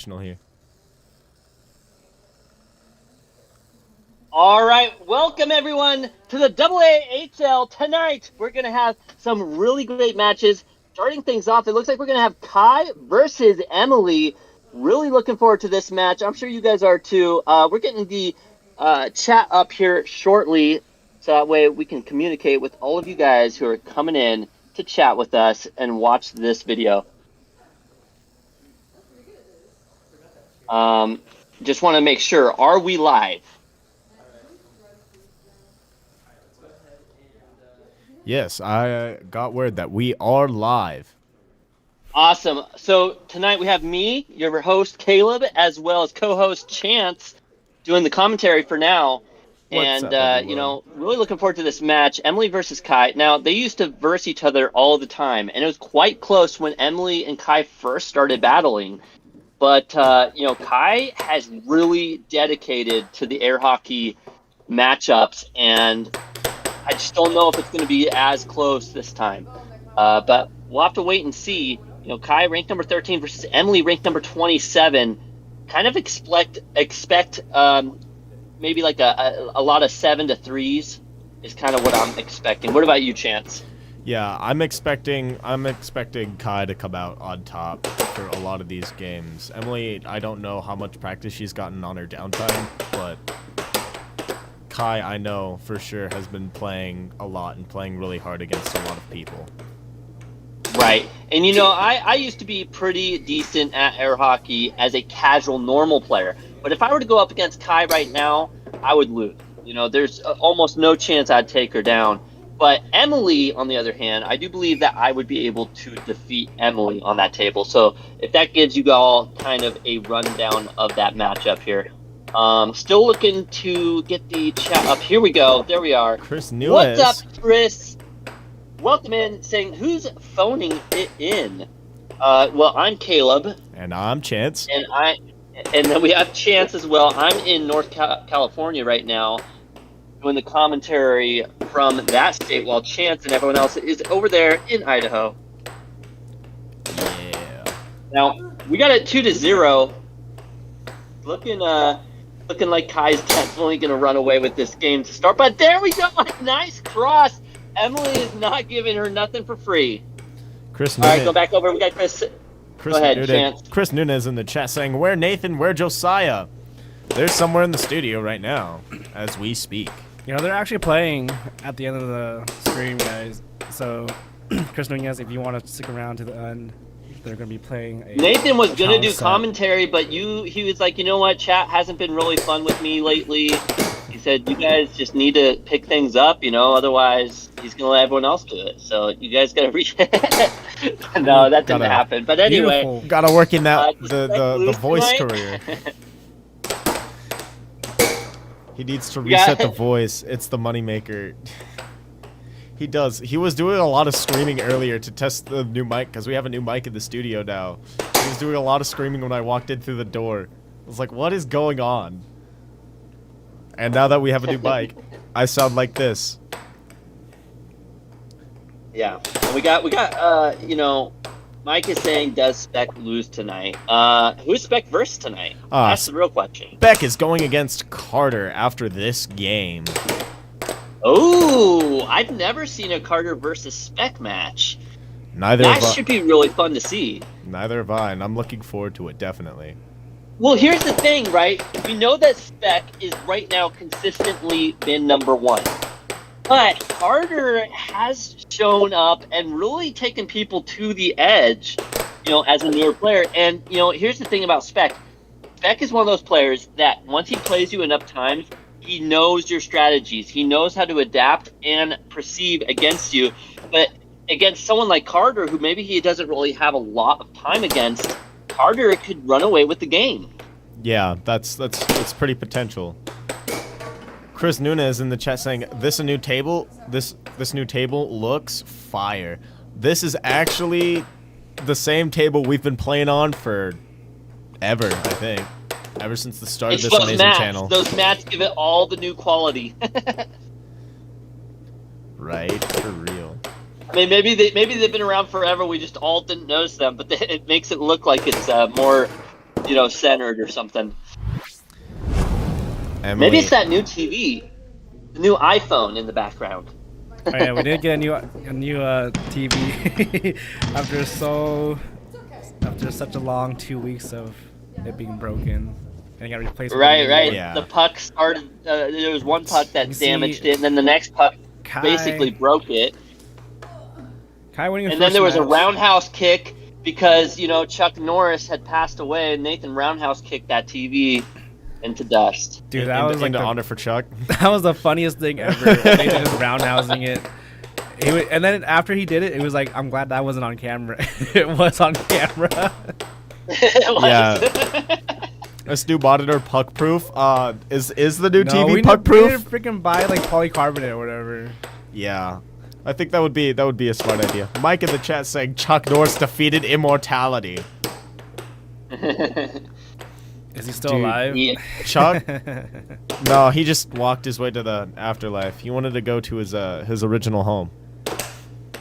professional here. All right, welcome everyone to the AAHL. Tonight we're going to have some really great matches. Starting things off, it looks like we're going to have Kai versus Emily. Really looking forward to this match. I'm sure you guys are too. We're getting the chat up here shortly, so that way we can communicate with all of you guys who are coming in to chat with us and watch this video. Just want to make sure, are we live? Yes, I got word that we are live. Awesome. So tonight we have me, your host Caleb, as well as co-host Chance, doing the commentary for now. What's and up, you know, really looking forward to this match, Emily versus Kai. Now they used to verse each other all the time, and it was quite close when Emily and Kai first started battling. But you know, Kai has really dedicated to the air hockey matchups, and I just don't know if it's going to be as close this time. But we'll have to wait and see. You know, Kai ranked number 13 versus Emily ranked number 27. Kind of expect maybe like a lot of 7 to 3s is kind of what I'm expecting. What about you, Chance? Yeah, I'm expecting Kai to come out on top for a lot of these games. Emily, I don't know how much practice she's gotten on her downtime, but Kai, I know for sure, has been playing a lot and playing really hard against a lot of people. Right. And you know, I used to be pretty decent at air hockey as a casual, normal player. But if I were to go up against Kai right now, I would lose. You know, there's almost no chance I'd take her down. But Emily, on the other hand, I do believe that I would be able to defeat Emily on that table. So if that gives you all kind of a rundown of that matchup here. Still looking to get the chat up. Here we go. There we are. Chris Nunes. What's up, Chris? Welcome in, saying who's phoning it in? Well, I'm Caleb. And I'm Chance. And then we have Chance as well. I'm in North California right now, doing the commentary from that state, while Chance and everyone else is over there in Idaho. Yeah. Now we got it 2-0. Looking like Kai's definitely gonna run away with this game to start. But there we go, nice cross. Emily is not giving her nothing for free. Chris All right, go back over. We got Chris. Go ahead, Chance. Chris Nunes in the chat saying, "Where Nathan? Where Josiah?" They're somewhere in the studio right now as we speak. You know, they're actually playing at the end of the stream, guys. So, Chris Nunes, if you want to stick around to the end, they're going to be playing. Nathan was going to do commentary, but he was like, you know what, chat hasn't been really fun with me lately. He said, you guys just need to pick things up, you know, otherwise he's going to let everyone else do it. So you guys got to reach. No, that didn't happen. But anyway. Got to work in that the voice career. He needs to reset the voice. It's the moneymaker. He does. He was doing a lot of screaming earlier to test the new mic, because we have a new mic in the studio now. He was doing a lot of screaming when I walked in through the door. I was like, what is going on? And now that we have a new mic, I sound like this. Yeah. And we got you know, Mike is saying, does Spec lose tonight? Who's Spec versus tonight? That's the real question. Spec is going against Carter after this game. Oh, I've never seen a Carter versus Spec match. That should be really fun to see. Neither have I, and I'm looking forward to it, definitely. Well, here's the thing, right? We know that Spec is right now consistently been number 1. But Carter has shown up and really taken people to the edge, you know, as a newer player. And, you know, here's the thing about Spec. Spec is one of those players that once he plays you enough times, he knows your strategies. He knows how to adapt and perceive against you. But against someone like Carter, who maybe he doesn't really have a lot of time against, Carter could run away with the game. Yeah, that's pretty potential. Chris Nunes in the chat saying, this new table looks fire. This is actually the same table we've been playing on for ever, I think. Ever since the start of this amazing channel. Those mats give it all the new quality. Right, for real. I mean, maybe they've been around forever. We just all didn't notice them, but it makes it look like it's more, centered or something. Emily. Maybe it's that new TV, the new iPhone in the background. Oh, yeah, we did get a new TV after such a long 2 weeks of it being broken. And it got replaced with a new Right. one. Yeah. The puck started. There was one puck that You see, damaged it, and then the next puck Kai- basically broke it. Kai winning the And then first there was a match. roundhouse kick because Chuck Norris had passed away, and Nathan roundhouse kicked that TV into dust. Dude, that was like into honor for Chuck. that was the funniest thing ever. They just roundhousing it. And then after he did it, it was like, I'm glad that wasn't on camera. It was on camera. It was. Yeah. This new monitor puck proof. Is the new No, TV puck proof? We need to freaking buy like polycarbonate or whatever. Yeah. I think that would be a smart idea. Mike in the chat saying Chuck Norris defeated immortality. Is he still Dude, alive? Yeah. Chuck? No, he just walked his way to the afterlife. He wanted to go to his original home.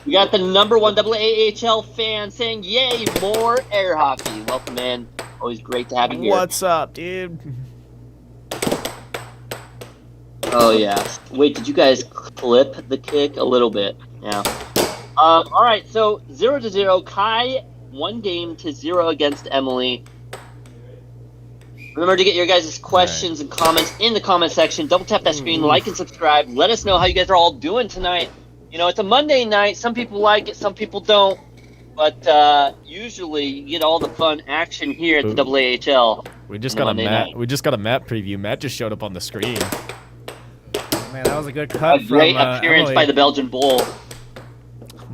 We got the #1 AAHL fan saying, "Yay, more air hockey." Welcome in. Always great to have you here. What's up, dude? Oh yeah. Wait, did you guys clip the kick a little bit? Yeah. All right. So 0-0. Kai 1-0 against Emily. Remember to get your guys' questions and comments in the comment section. Double tap that screen, like and subscribe. Let us know how you guys are all doing tonight. It's a Monday night. Some people like it, some people don't. But usually you get all the fun action here at the AAHL. We just got a map preview. Matt just showed up on the screen. Man, that was a good cut A great from appearance Emily. by the Belgian Bull.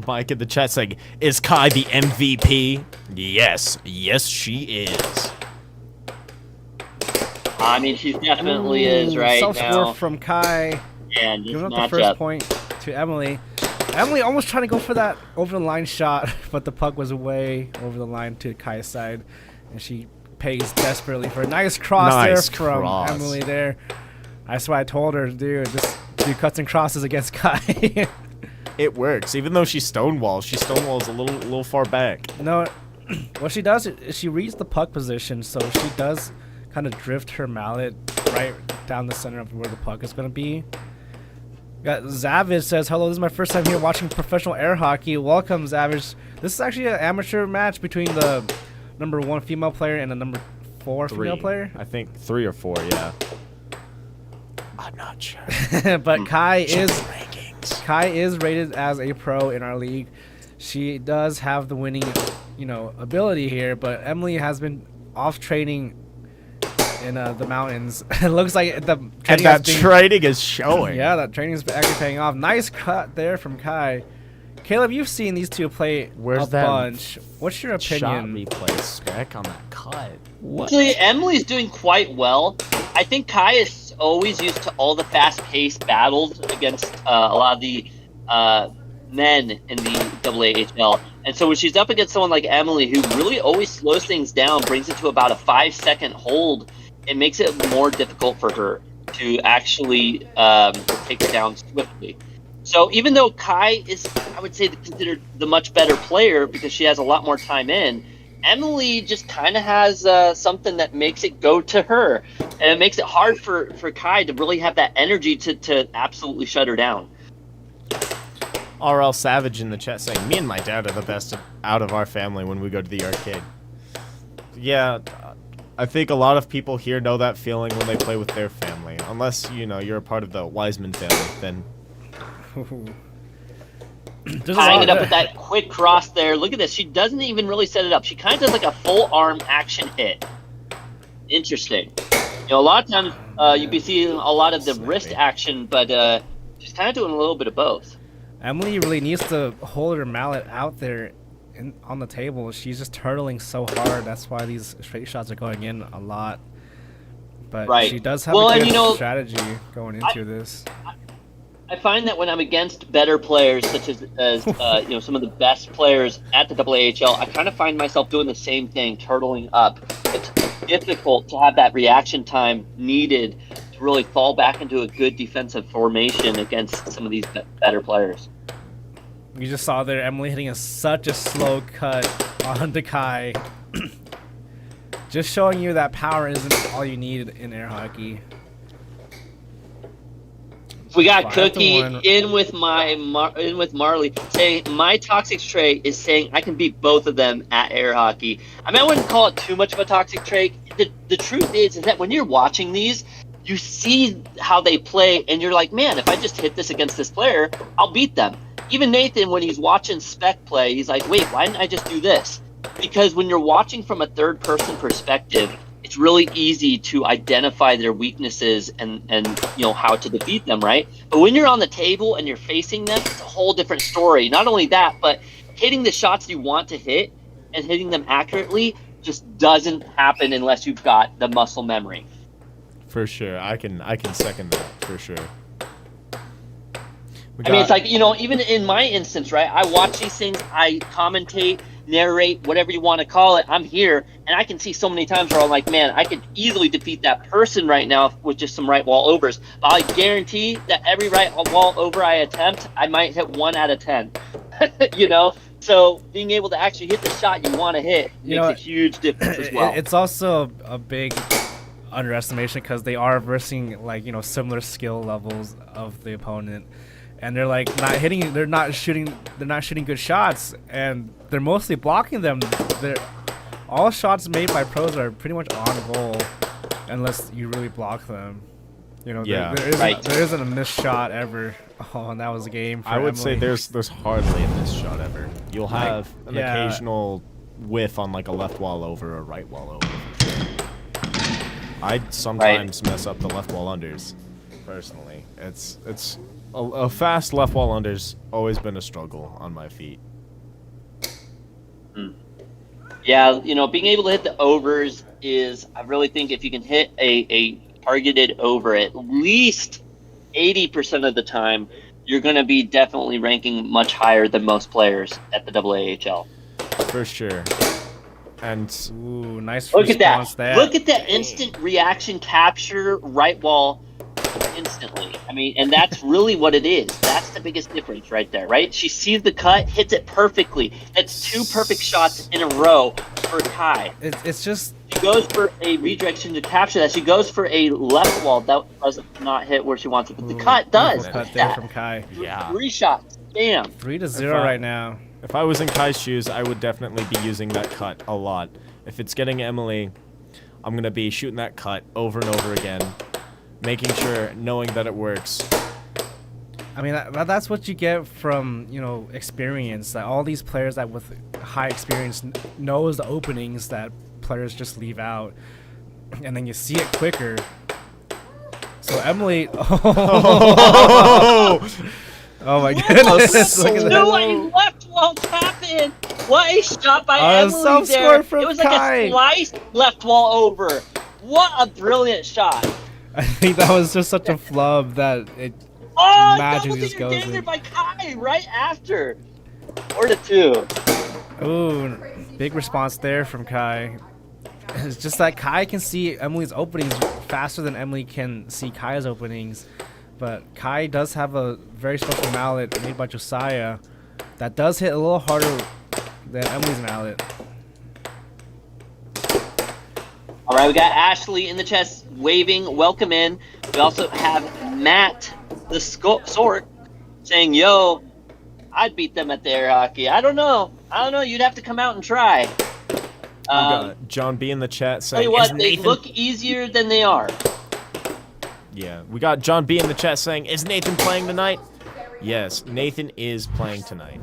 Mike in the chat saying, "Is Kai the MVP?" Yes, she is. I mean, she definitely is right Self-worth now. from Kai. And this Giving up the first matchup. point to Emily. Emily almost trying to go for that over-the-line shot, but the puck was way over the line to Kai's side. And she pays desperately for a nice cross there from Emily there. That's why I told her, dude, just do cuts and crosses against Kai. It works. Even though she stonewalls a little far back. No, what she does is she reads the puck position, so she does kind of drift her mallet right down the center of where the puck is going to be. Got Zavid says, "Hello, this is my first time here watching professional air hockey. Welcome, Zavid. This is actually an amateur match between the #1 female player and the #4 female player. I think 3 or 4, yeah. I'm not sure. But Kai Check is the rankings. Kai is rated as a pro in our league. She does have the winning, ability here, but Emily has been off training in the mountains. It looks like the training is showing. Yeah, that training is actually paying off. Nice cut there from Kai. Caleb, you've seen these two play Where's a that bunch. What's your Shot opinion? replay Spec on that cut. What? Actually, Emily's doing quite well. I think Kai is always used to all the fast-paced battles against a lot of the men in the AAHL. And so when she's up against someone like Emily, who really always slows things down, brings it to about a 5-second hold, it makes it more difficult for her to actually take her down swiftly. So even though Kai is, I would say, considered the much better player because she has a lot more time in, Emily just kind of has something that makes it go to her. And it makes it hard for Kai to really have that energy to absolutely shut her down. RL Savage in the chat saying, "Me and my dad are the best out of our family when we go to the arcade." Yeah, I think a lot of people here know that feeling when they play with their family. Unless, you're a part of the Wiseman family, then... Tying it up with that quick cross there. Look at this. She doesn't even really set it up. She kind of does like a full arm action hit. Interesting. A lot of times you can see a lot of the wrist action, but she's kind of doing a little bit of both. Emily really needs to hold her mallet out there on the table. She's just turtling so hard. That's why these straight shots are going in a lot. But she does have a good strategy going into this. I find that when I'm against better players, such as some of the best players at the AAHL, I kind of find myself doing the same thing, turtling up. It's difficult to have that reaction time needed to really fall back into a good defensive formation against some of these better players. You just saw there Emily hitting such a slow cut onto Kai. Just showing you that power isn't all you need in air hockey. We got 5-1. Cookie in with Marley saying my toxic trait is saying I can beat both of them at air hockey. I mean, I wouldn't call it too much of a toxic trait. The truth is that when you're watching these, you see how they play, and you're like, man, if I just hit this against this player, I'll beat them. Even Nathan, when he's watching Spec play, he's like, wait, why didn't I just do this? Because when you're watching from a third-person perspective, it's really easy to identify their weaknesses and how to defeat them, right? But when you're on the table and you're facing them, it's a whole different story. Not only that, but hitting the shots you want to hit and hitting them accurately just doesn't happen unless you've got the muscle memory. For sure. I can second that, for sure. I mean, it's like, even in my instance, right? I watch these things, I commentate, narrate, whatever you want to call it. I'm here, and I can see so many times where I'm like, man, I could easily defeat that person right now with just some right wall overs. But I guarantee that every right wall over I attempt, I might hit 1 out of 10. So being able to actually hit the shot you want to hit makes a huge difference as well. It's also a big underestimation because they are versing similar skill levels of the opponent. And they're they're not shooting good shots, and they're mostly blocking them. All shots made by pros are pretty much on goal, unless you really block them. There isn't a missed shot ever. Oh, and that was a game. For I would say Emily. there's hardly a missed shot ever. You'll have an occasional whiff on like a left wall over or right wall over. I'd sometimes mess up the left wall unders. Personally, it's a fast left wall under's always been a struggle on my feet. Yeah, being able to hit the overs is, I really think if you can hit a targeted over at least 80% of the time, you're going to be definitely ranking much higher than most players at the AAHL. For sure. And ooh, nice look at that. There. Look at that instant reaction capture right wall instantly. I mean, and that's really what it is. That's the biggest difference right there, right? She sees the cut, hits it perfectly. That's 2 perfect shots in a row for Kai. It's just... She goes for a redirection to capture that. She goes for a left wall. That does not hit where she wants it, but the cut does. Cut there from Kai. Yeah. 3 shots. Bam. 3-0 right now. If I was in Kai's shoes, I would definitely be using that cut a lot. If it's getting Emily, I'm going to be shooting that cut over and over again, making sure, knowing that it works. I mean, that's what you get from, experience. That all these players that with high experience knows the openings that players just leave out. And then you see it quicker. So Emily... Oh my goodness! Look at No, I left wall tap in. What a shot by Emily self-score there! from It was Kai. like a sliced left wall over. What a brilliant shot! I think that was just such a flub that it magically just goes in. There by Kai right after. 4-2. Ooh, big response there from Kai. It's just that Kai can see Emily's openings faster than Emily can see Kai's openings. But Kai does have a very special mallet made by Josiah that does hit a little harder than Emily's mallet. All right, we got Ashley in the chest waving, welcome in. We also have Matt, the Sort, saying, yo, I'd beat them at the air hockey. I don't know. You'd have to come out and try. We got John B in the chat saying, tell you what, they look easier than they are. Yeah, we got John B in the chat saying, is Nathan playing tonight? Yes, Nathan is playing tonight.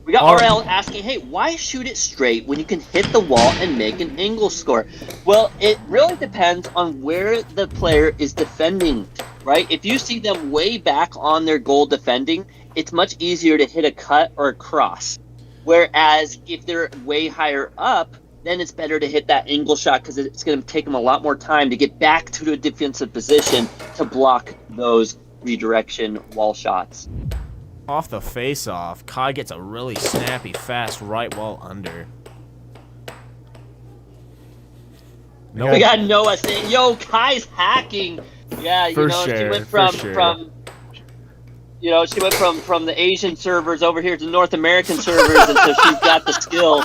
We got RL asking, hey, why shoot it straight when you can hit the wall and make an angle score? Well, it really depends on where the player is defending, right? If you see them way back on their goal defending, it's much easier to hit a cut or a cross. Whereas if they're way higher up, then it's better to hit that angle shot because it's going to take them a lot more time to get back to a defensive position to block those redirection wall shots. Off the face-off, Kai gets a really snappy, fast right wall under. We got Noah saying, yo, Kai's hacking. Yeah, For she sure, went for from You know, she went from the Asian servers over here to the North American servers, and so she's got the skill.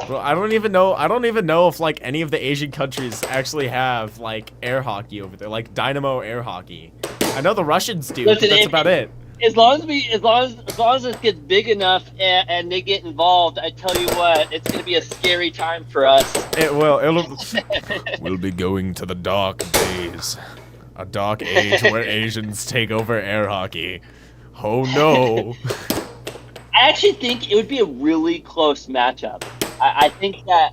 Bro, I don't even know if like any of the Asian countries actually have like air hockey over there, like Dynamo air hockey. I know the Russians do, Listen, but that's about it. As long as it gets big enough and they get involved, I tell you what, it's gonna be a scary time for us. It will. We'll be going to the dark days, a dark age where Asians take over air hockey. Oh no! I actually think it would be a really close matchup. I think that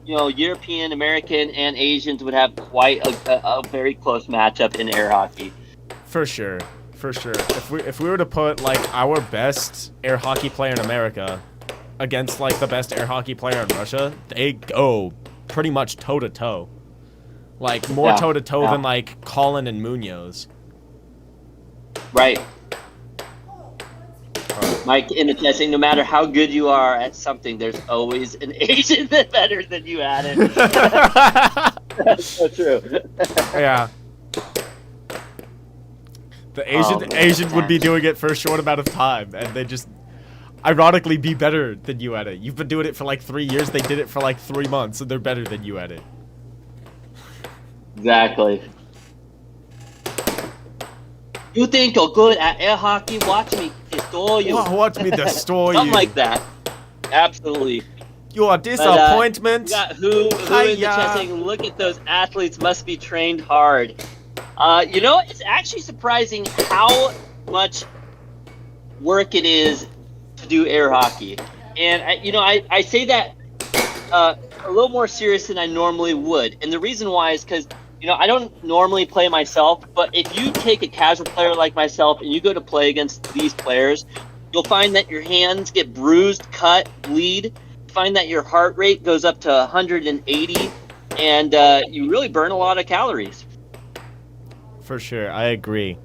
you know, European, American, and Asians would have quite a very close matchup in air hockey. For sure. For sure. If we were to put like our best air hockey player in America against like the best air hockey player in Russia, they go pretty much toe to toe. Like more toe to toe than like Colin and Munoz. Right. Mike in the chat saying, no matter how good you are at something, there's always an Asian that's better than you at it. That's so true. Yeah. The Asian would be doing it for a short amount of time, and they just ironically be better than you at it. You've been doing it for like 3 years, they did it for like 3 months, and they're better than you at it. Exactly. You think you're good at air hockey? Watch me destroy you. Watch me destroy you. Something like that. Absolutely. You are disappointment. We got who in the chat saying, look at those athletes, must be trained hard. You know, it's actually surprising how much work it is to do air hockey. And, I say that a little more serious than I normally would. And the reason why is because, you know, I don't normally play myself, but if you take a casual player like myself and you go to play against these players, you'll find that your hands get bruised, cut, bleed. Find that your heart rate goes up to 180, and you really burn a lot of calories. For sure, I agree.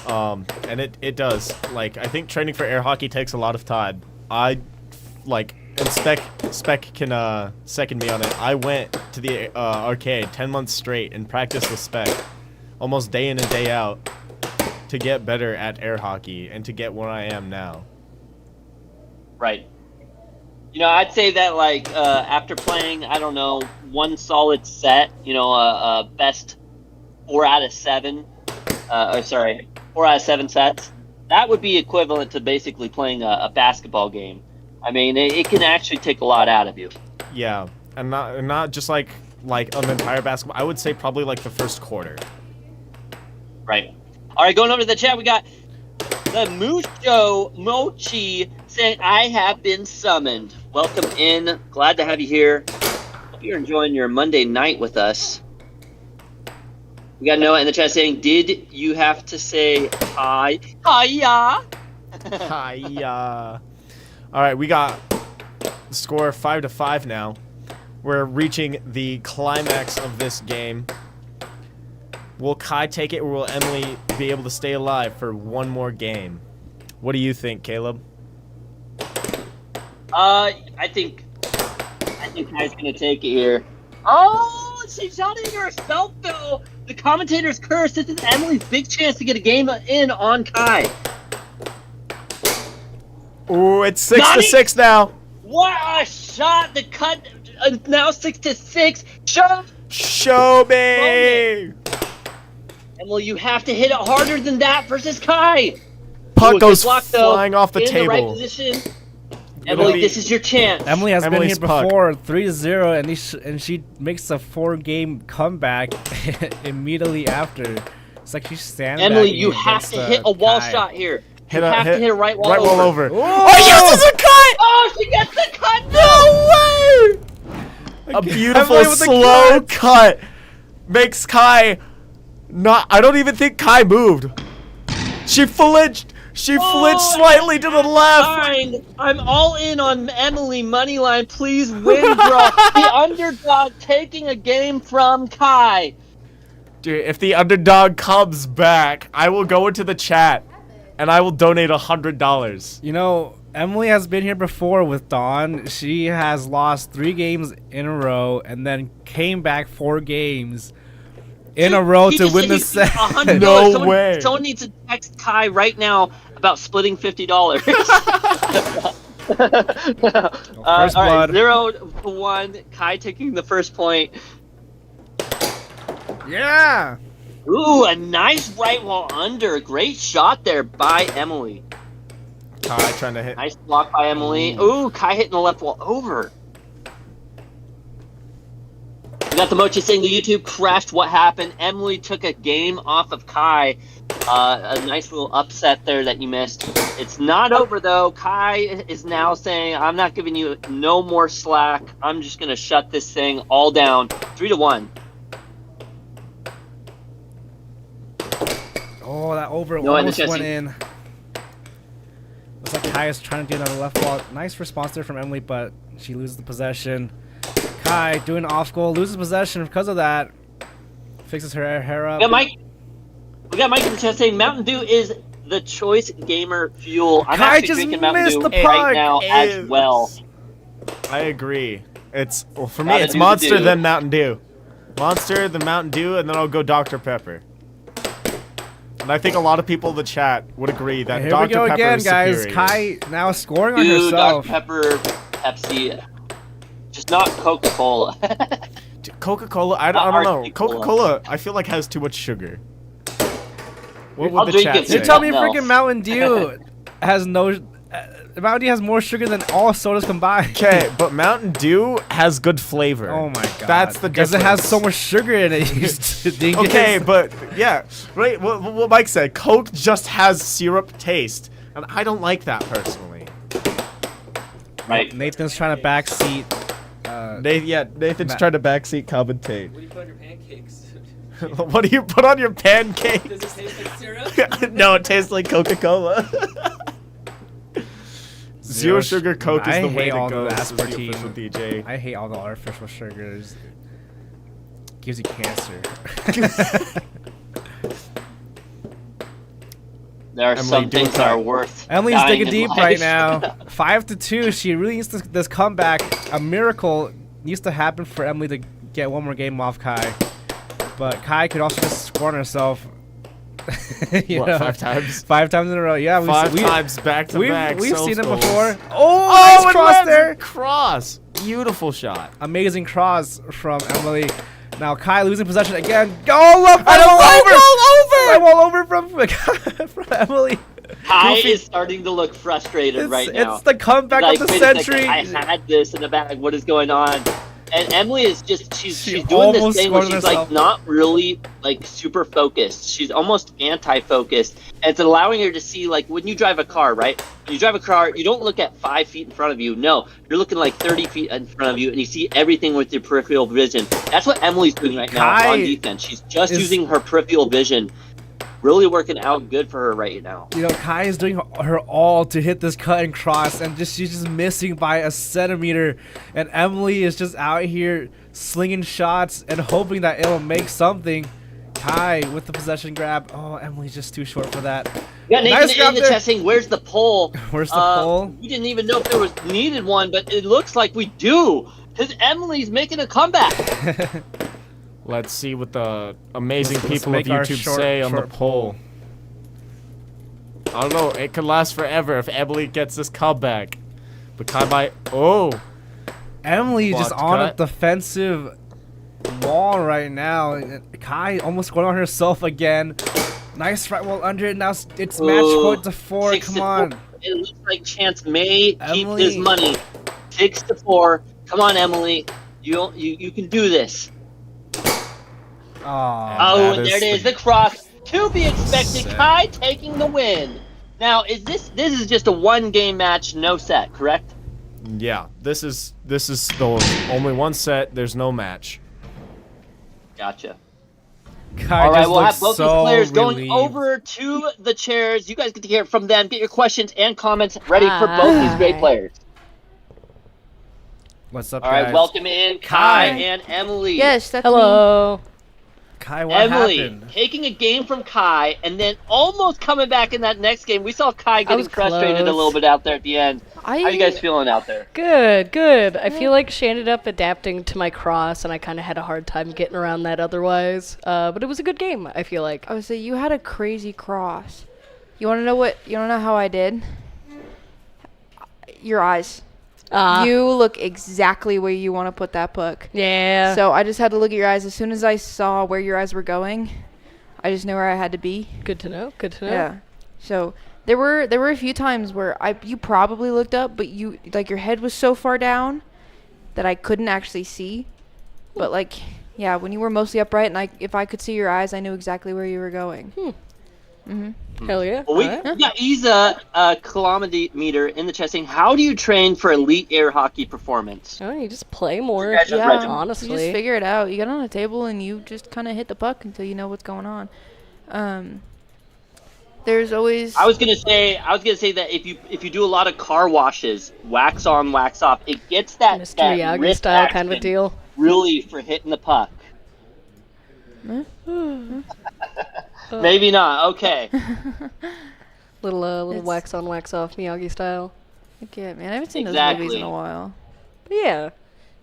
And it does. Like, I think training for air hockey takes a lot of time. And Spec can second me on it. I went to the arcade 10 months straight and practiced with Spec, almost day in and day out, to get better at air hockey and to get where I am now. Right. You know, I'd say that, like, after playing, I don't know, one solid set, you know, best 4 out of 7, 4 out of 7 sets, that would be equivalent to basically playing a basketball game. I mean, it can actually take a lot out of you. Yeah, and not just like an entire basketball. I would say probably like the first quarter. Right. All right, going over to the chat, we got the Musho Mochi saying, I have been summoned. Welcome in. Glad to have you here. Hope you're enjoying your Monday night with us. We got Noah in the chat saying, did you have to say hi? Hiya! Hiya. All right, we got the score 5-5 now. We're reaching the climax of this game. Will Kai take it, or will Emily be able to stay alive for one more game? What do you think, Caleb? I think Kai's gonna take it here. Oh, she shot it herself though. The commentator's curse. This is Emily's big chance to get a game in on Kai. Ooh, it's 6-6 now. What a shot! The cut now 6-6. Show me. Emily, you have to hit it harder than that versus Kai. Puck goes flying off the table. In the right position. Emily, this is your chance. Emily has been here before, 3-0, and she makes a 4-game comeback immediately after. It's like she's standing. Emily, you have to hit a wall shot here. You have to hit a right wall over. Oh, yes, it's a cut! Oh, she gets the cut! No way! A beautiful slow cut makes Kai not. I don't even think Kai moved. She flinched. She flinched slightly to the left. Fine. I'm all in on Emily moneyline. Please win, bro. The underdog taking a game from Kai. Dude, if the underdog comes back, I will go into the chat and I will donate $100. You know, Emily has been here before with Dawn. She has lost 3 games in a row and then came back 4 games in a row to win the set. set. No way. Someone needs to text Kai right now about splitting $50. First all right, blood. 0-1. Kai taking the first point. Yeah. Ooh, a nice right wall under. Great shot there by Emily. Kai trying to hit. Nice block by Emily. Ooh, Kai hitting the left wall over. We got the Mochi saying the YouTube crashed. What happened? Emily took a game off of Kai. A nice little upset there that you missed. It's not over though. Kai is now saying, I'm not giving you no more slack. I'm just going to shut this thing all down. 3-1. Oh, that over No, almost went in. Looks like Kai is trying to do another left wall. Nice response there from Emily, but she loses the possession. Kai doing off goal, loses possession because of that. Fixes her hair up. We got Mike in the chat saying Mountain Dew is the choice gamer fuel. I'm Kai actually just drinking Mountain missed Dew the right puck. now as well. I agree. It's for me. Gotta It's do the Monster Dew. then Mountain Dew. Monster, then Mountain Dew, and then I'll go Dr. Pepper. And I think a lot of people in the chat would agree that Here Dr. we go Pepper again, is guys. superior. Kai now scoring on Dew, herself. Dr. Pepper, Pepsi. Just not Coca-Cola. Coca-Cola, I Not don't know. RC Coca-Cola, I feel like has too much sugar. What I'll would the drink chat it say? You tell me No. freaking Mountain Dew has no... Mountain Dew has more sugar than all sodas combined. Okay, but Mountain Dew has good flavor. Oh my god. That's the Because difference. it has so much sugar in it. You dingus. Okay, but yeah, right. What Mike said, Coke just has syrup taste, and I don't like that personally. Right. Nathan's trying to backseat. Nathan's Matt. trying to backseat commentate. What do you put on your pancakes? What do you put on your pancake? Does it taste like syrup? No, it tastes like Coca-Cola. Zero sugar Coke is I the way hate to all go. the This is the aspartame. official DJ. I hate all the artificial sugars. Gives you cancer. There are Emily, some do things it that are right. worth Emily's dying digging in deep life. right now. 5-2. She really needs this comeback. A miracle needs to happen for Emily to get one more game off Kai. But Kai could also just score on herself. You What, know, 5 times? 5 times in a row. Yeah, Five times back to back. We've seen it goals. before. Oh, Oh, nice it cross lands there. a cross. Beautiful shot. Amazing cross from Emily. Now Kai losing possession again. Goal up! And a Right wall over from from Emily. Kai Goofy. is starting to look frustrated right now. It's the comeback Like, of the wait a second, century. I had this in the bag. What is going on? And Emily is just she's doing this almost thing where scored she's like herself. not really like super focused. She's almost anti-focused. And it's allowing her to see like when you drive a car, right? When you drive a car, you don't look at 5 feet in front of you. No, you're looking like 30 feet in front of you, and you see everything with your peripheral vision. That's what Emily's doing right now Kai on defense. She's just is- using her peripheral vision. Really working out good for her right now. You know, Kai is doing her all to hit this cut and cross, and she's just missing by a centimeter. And Emily is just out here slinging shots and hoping that it'll make something. Kai with the possession grab. Oh, Emily's just too short for that. Yeah, Nathan Nice in grab the there. chat saying, "Where's the pole?" Where's the pole? We didn't even know if there was needed one, but it looks like we do, because Emily's making a comeback. Let's see what the amazing Let's people of make our YouTube short- say on the short poll. I don't know. It could last forever if Emily gets this comeback. But Kai might. Oh. Emily just Blocked on a cut. defensive wall right now. Kai almost scored on herself again. Nice right wall under it. Now it's match Ooh, point to 4. 6 Come to 4. on. It looks like Chance may keep Emily. his money. 6-4. Come on, Emily. You can do this. Aw. Oh, that and there is it is, the- the cross. To be expected, Set. Kai taking the win. Now, this is just a 1-game match, no set, correct? Yeah. This is the only one set. There's no match. Gotcha. Kai All right, just we'll have looks both so these players going relieved. over to the chairs. You guys get to hear from them. Get your questions and comments ready for both these great players. What's up, All guys? right, welcome in Kai Kai. and Emily. Yes, that's Hello. Kai, what Emily happened? taking a game from Kai and then almost coming back in that next game. We saw Kai getting was frustrated a close. little bit out there at the end. How you guys feeling out there? Good. I feel like she ended up adapting to my cross, and I kind of had a hard time getting around that otherwise. But it was a good game, I feel like. I would say you had a crazy cross. You want to know what? You want to know how I did? Your eyes. You look exactly where you want to put that puck. Yeah. So I just had to look at your eyes. As soon as I saw where your eyes were going, I just knew where I had to be. Good to know. Yeah. So there were a few times where you probably looked up, but you like your head was so far down that I couldn't actually see. But like, yeah, when you were mostly upright and if I could see your eyes, I knew exactly where you were going. Hell yeah. Well, we got Isa kilometer in the chat saying, how do you train for elite air hockey performance? Oh, you just play more. Guys just Yeah, read them. honestly. you just figure it out. You get on a table and you just kind of hit the puck until you know what's going on. There's always. I was gonna say that if you do a lot of car washes, wax on, wax off, it gets that Mr. that Miyagi wrist style kind of a action deal. really for hitting the puck. Maybe not. Okay. Little It's- wax on, wax off Miyagi style. Yeah, man, I haven't seen those Exactly. movies in a while. But yeah.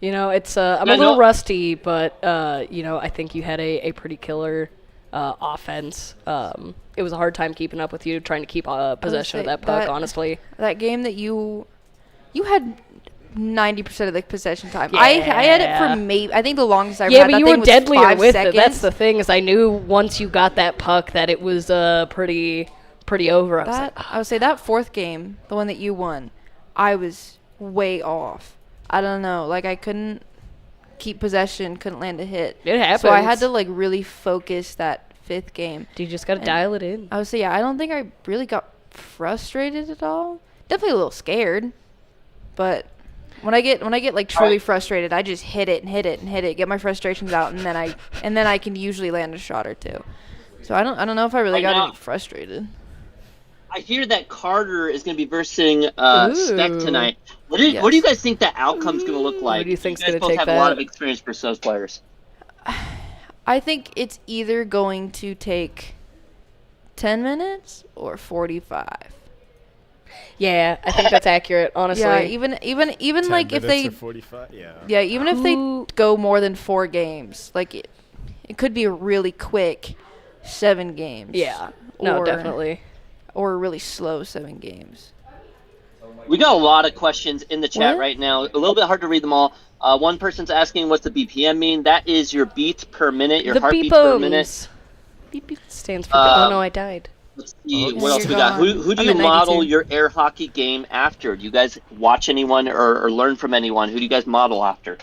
You know, it's I'm Yeah, a little no- rusty, but you know, I think you had a pretty killer offense. It was a hard time keeping up with you, trying to keep possession of say that puck, that- honestly. That game that you had 90% of the possession time. I had it for Yeah. maybe. I think the longest I ever Yeah, had but that you thing were was deadlier 5 with seconds. it. That's the thing, is I knew once you got that puck that it was pretty over. I was like, I would say that fourth game, the one that you won, I was way off. I don't know, like I couldn't keep possession, couldn't land a hit. It happens. So I had to like really focus that fifth game. you just gotta and- dial it in. I would say, yeah, I don't think I really got frustrated at all. Definitely a little scared, but when I get like truly frustrated, I just hit it and hit it and hit it, get my frustrations out, and then I can usually land a shot or two. So I don't know if I really Right got now- any frustrated. I hear that Carter is going to be versing Spec Ooh. tonight. What do you guys think the outcome's going to look like? do you think's guys gonna both take have a lot that? of experience for those players. I think it's either going to take 10 minutes or 45. Yeah, I think that's accurate, honestly. Yeah, even 10 like if minutes they or 45, yeah. yeah, even if Who- they go more than 4 games, like it could be a really quick 7 games. Yeah. No, or- definitely. Or a really slow 7 games. We got a lot of questions in the chat What? right now. A little bit hard to read them all. One person's asking, what's the BPM mean? That is your beats per minute, your The heartbeats per minute. beepums. Beep beep stands for. Oh no, I died. Let's see, Oh, what else you're we got? gone. Who do I'm you at model 92. your air hockey game after? Do you guys watch anyone or learn from anyone? Who do you guys model after?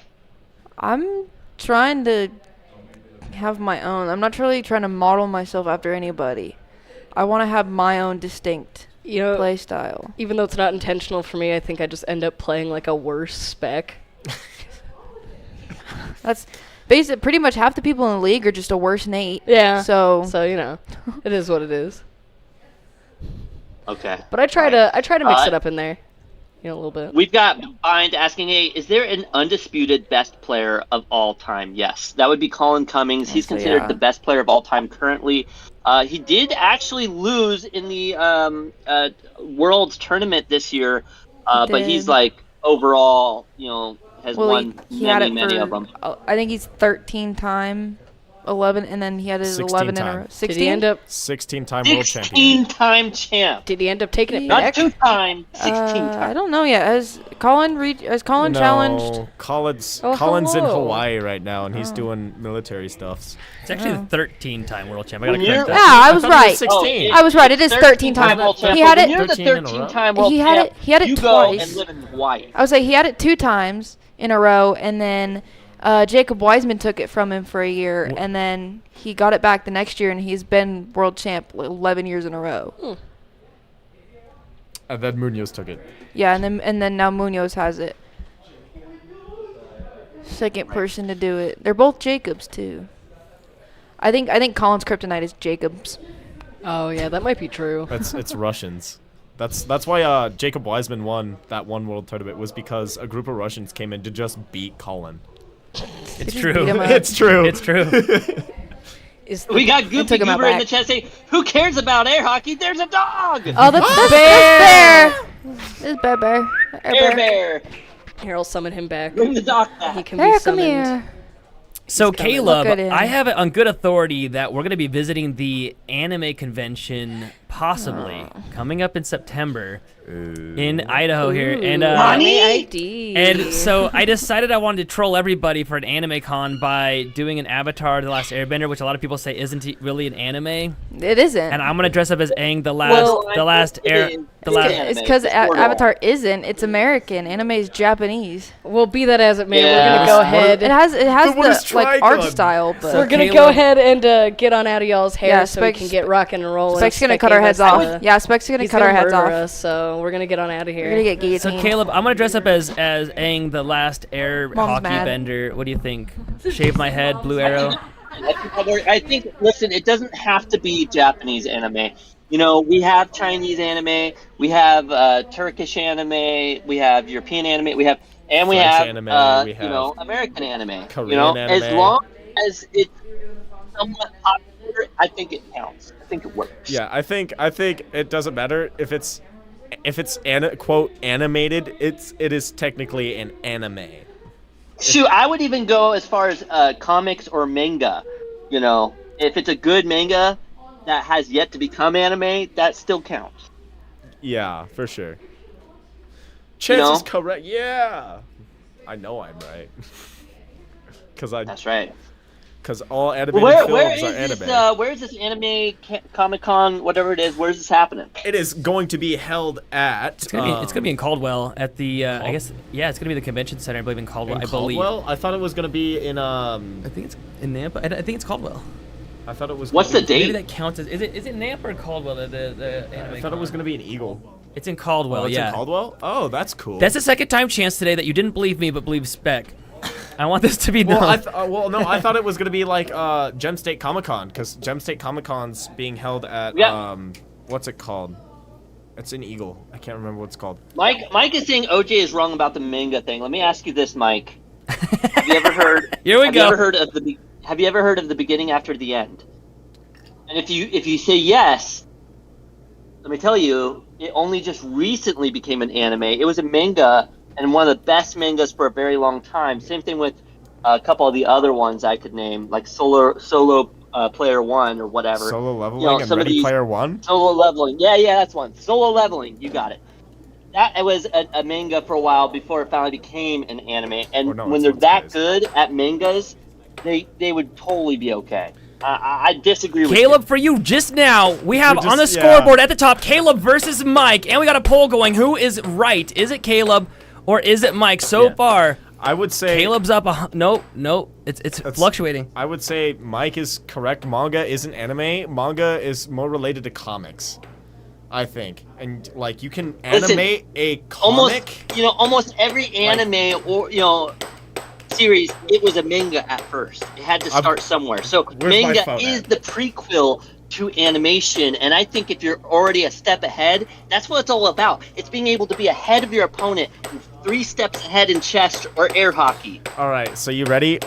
I'm trying to have my own. I'm not really trying to model myself after anybody. I want to have my own distinct You know, play style. even though it's not intentional for me, I think I just end up playing like a worse Spec. That's basic. Pretty much half the people in the league are just a worse Nate. Yeah. So So you know, it is what it is. Okay. But I try to mix Uh, it up in there, you know, a little bit. We've got Bind asking, hey, is there an undisputed best player of all time? Yes, that would be Colin Cummings. He's So, considered yeah. the best player of all time currently. He did actually lose in the Worlds tournament this year, but he's did. like overall, has well, won he had it many for, of them. I think he's 13-time, 11, and then he had his 11 in a 16-time. row. Did 16. he end up? 16-time world champion. 16-time champ. Did he end up taking it He- Not back? 2-time, 16 I time. don't know yet. Has Colin challenged? No, Colin's Oh, Colin's in hello. Hawaii right now, and Oh. he's doing military stuffs. It's actually Oh. the 13-time world champ. I gotta When you're- correct Yeah, that. I was thought it was right. 16. I was right. It is 13 13-time times. world champ. He had But when it. you're the 13 in a row. 13-time world He had champ, it. He had it you twice. go and live in Hawaii. I would say he had it 2 times in a row, and then Jacob Wiseman took it from him for a year, and then he got it back the next year, and he's been world champ 11 years in a row. And then Munoz took it. Yeah, and then now Munoz has it. Second person to do it. They're both Jacobs too. I think Colin's kryptonite is Jacobs. Oh yeah, that might be true. It's Russians. That's why Jacob Wiseman won that one world tournament, was because a group of Russians came in to just beat Colin. It's just true. beat him up. It's true. It's true. We got Goopy took him out Goober in back. the chat saying, "Who cares about air hockey? There's a dog." Oh, that's Bear. It's Bear. Bear. Here, I'll summon him back. Bring the dog He back. can Bear, be come summoned. here. So coming. Caleb, Look at him. I have it on good authority that we're going to be visiting the anime convention, possibly coming up in September in Idaho here, and Ronnie? ID. and so I decided I wanted to troll everybody for an anime con by doing an Avatar: The Last Airbender, which a lot of people say isn't really an anime, It isn't. and I'm gonna dress up as Aang, the Well, last air, it is. the last. Anime. It's because It's Portal. Avatar isn't. It's American. Anime is Japanese. Well, be that as it may, Yeah. we're gonna go ahead. It has But what is the like art Trigon? style, but We're gonna Caleb- go ahead and get on out of y'all's hair Yeah, so we Spec's- can get rocking and rolling. Spec's gonna Spec cut our gave heads us off. the- Yeah, Spec's gonna He's cut gonna our heads murder off. us, so we're gonna get on out of here. We're gonna get So guillotined. Caleb, I'm gonna dress up as Aang, the last air Mom's hockey mad. bender. What do you think? Shave my head, blue arrow. I think, listen, it doesn't have to be Japanese anime. You know, we have Chinese anime, we have Turkish anime, we have European anime, we have French anime, we have you know, American anime. Korean you know, as anime. long as it's somewhat popular, I think it counts. I think it works. Yeah, I think it doesn't matter if it's quote animated. It is technically an anime. Shoot, I would even go as far as comics or manga. You know, if it's a good manga that has yet to become anime, that still counts. Yeah, for sure. Chance know? is correct. Yeah, I know I'm right. That's right. Because all animated Where films is are anime. this? Where is this anime Comic Con? Whatever it is, where's this happening? It is going to be held at. It's gonna be in Caldwell at the. I guess it's gonna be the convention center. I believe in Caldwell. in I believe. Caldwell? I thought it was going to be in. I think it's in Nampa. I think it's Caldwell. I thought it was. What's gonna the be- date? Maybe that counts as. Is it Nampa or Caldwell? The anime. I thought it was going to be in Eagle. It's in Caldwell. It's yeah. in Caldwell. Oh, that's cool. That's the second time chance today that you didn't believe me but believe Spec. I want this to be known. no, I thought it was gonna be like Gem State Comic Con, because Gem State Comic Con's being held at Yeah. what's it called? It's in Eagle. I can't remember what it's called. Mike is saying OJ is wrong about the manga thing. Let me ask you this, Mike. Have you ever heard? Here we have go. You ever heard of have you ever heard of the beginning after the end? And if you say yes, let me tell you, it only just recently became an anime. It was a manga and one of the best mangas for a very long time. Same thing with a couple of the other ones I could name, like Solo Player One or whatever. Solo Leveling You know, and some of Ready these- Player One. Solo Leveling. Yeah, that's one. Solo Leveling. You got it. That was a manga for a while before it finally became an anime. And Or no, when it's they're what that it is. good at mangas, they would totally be okay. I disagree with Caleb, you. for you just now, we have We're on the just- yeah. scoreboard at the top Caleb versus Mike, and we got a poll going. Who is right? Is it Caleb or is it Mike? So Yeah. far, I would say Caleb's up. No, it's fluctuating. I would say Mike is correct. Manga isn't anime. Manga is more related to comics, I think. And like you can Listen, animate a comic. Almost every anime or series, it was a manga at first. It had to start somewhere. So Where's my manga phone is at? the prequel to animation, and I think if you're already a step ahead, that's what it's all about. It's being able to be ahead of your opponent, and 3 steps ahead in chess or air hockey. All right, so you ready?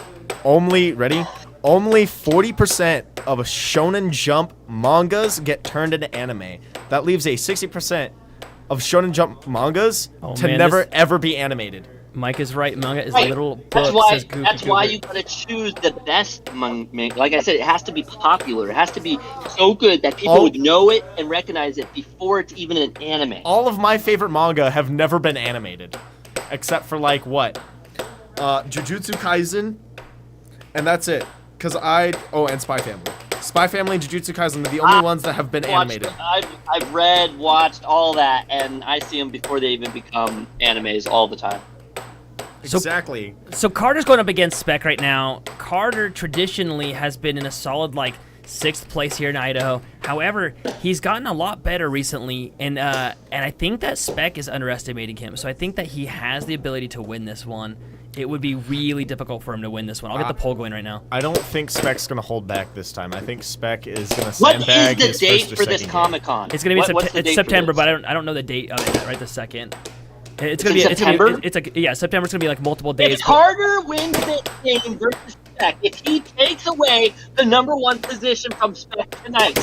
Only 40% of a Shonen Jump mangas get turned into anime. That leaves a 60% of Shonen Jump mangas Oh, to man, never this- ever be animated. Mike is right. Manga is a Right. little book. That's why. Says Goofy That's why Goober. you gotta choose the best manga. Like I said, it has to be popular. It has to be so good that people Oh. would know it and recognize it before it's even an anime. All of my favorite manga have never been animated, except for like what? Jujutsu Kaisen, and that's it. And Spy Family. Spy Family and Jujutsu Kaisen are the only ones that have been animated. I've read, watched all that, and I see them before they even become animes all the time. So- Exactly. So Carter's going up against Spec right now. Carter traditionally has been in a solid 6th place here in Idaho. However, he's gotten a lot better recently, and I think that Spec is underestimating him. So I think that he has the ability to win this one. It would be really difficult for him to win this one. I'll get the poll going right now. I don't think Spec's gonna hold back this time. I think Spec is gonna What is sandbag the his date first or for this second game. Comic Con? It's gonna be What's the date for September, this? but I don't know the date of it right this second. It's in gonna be September? September's gonna be multiple days. If Carter wins this game versus Spec. If he takes away the #1 position from Spec tonight,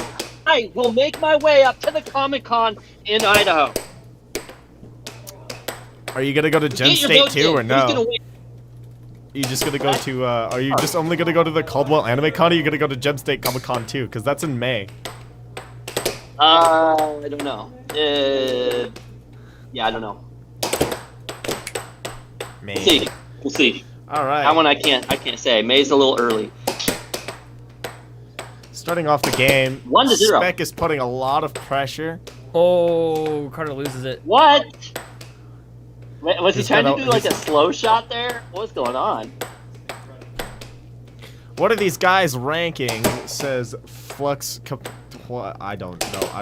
I will make my way up to the Comic-Con in Idaho. Are you gonna go to Gem Get your State votes too, in. or Who's gonna no? win? You just gonna go to? Are you just only gonna go to the Caldwell Anime Con? Or are you gonna go to Gem State Comic Con too? Because that's in May. I don't know. Yeah, I don't know. May. We'll see. We'll see. All right. That one I can't say. May's a little early. Starting off the game, 1-0. Spec is putting a lot of pressure. Oh, Carter loses it. What? Was he He's trying to got a- do like a slow shot there? What's going on? What are these guys ranking? It says Flux. What? I don't know.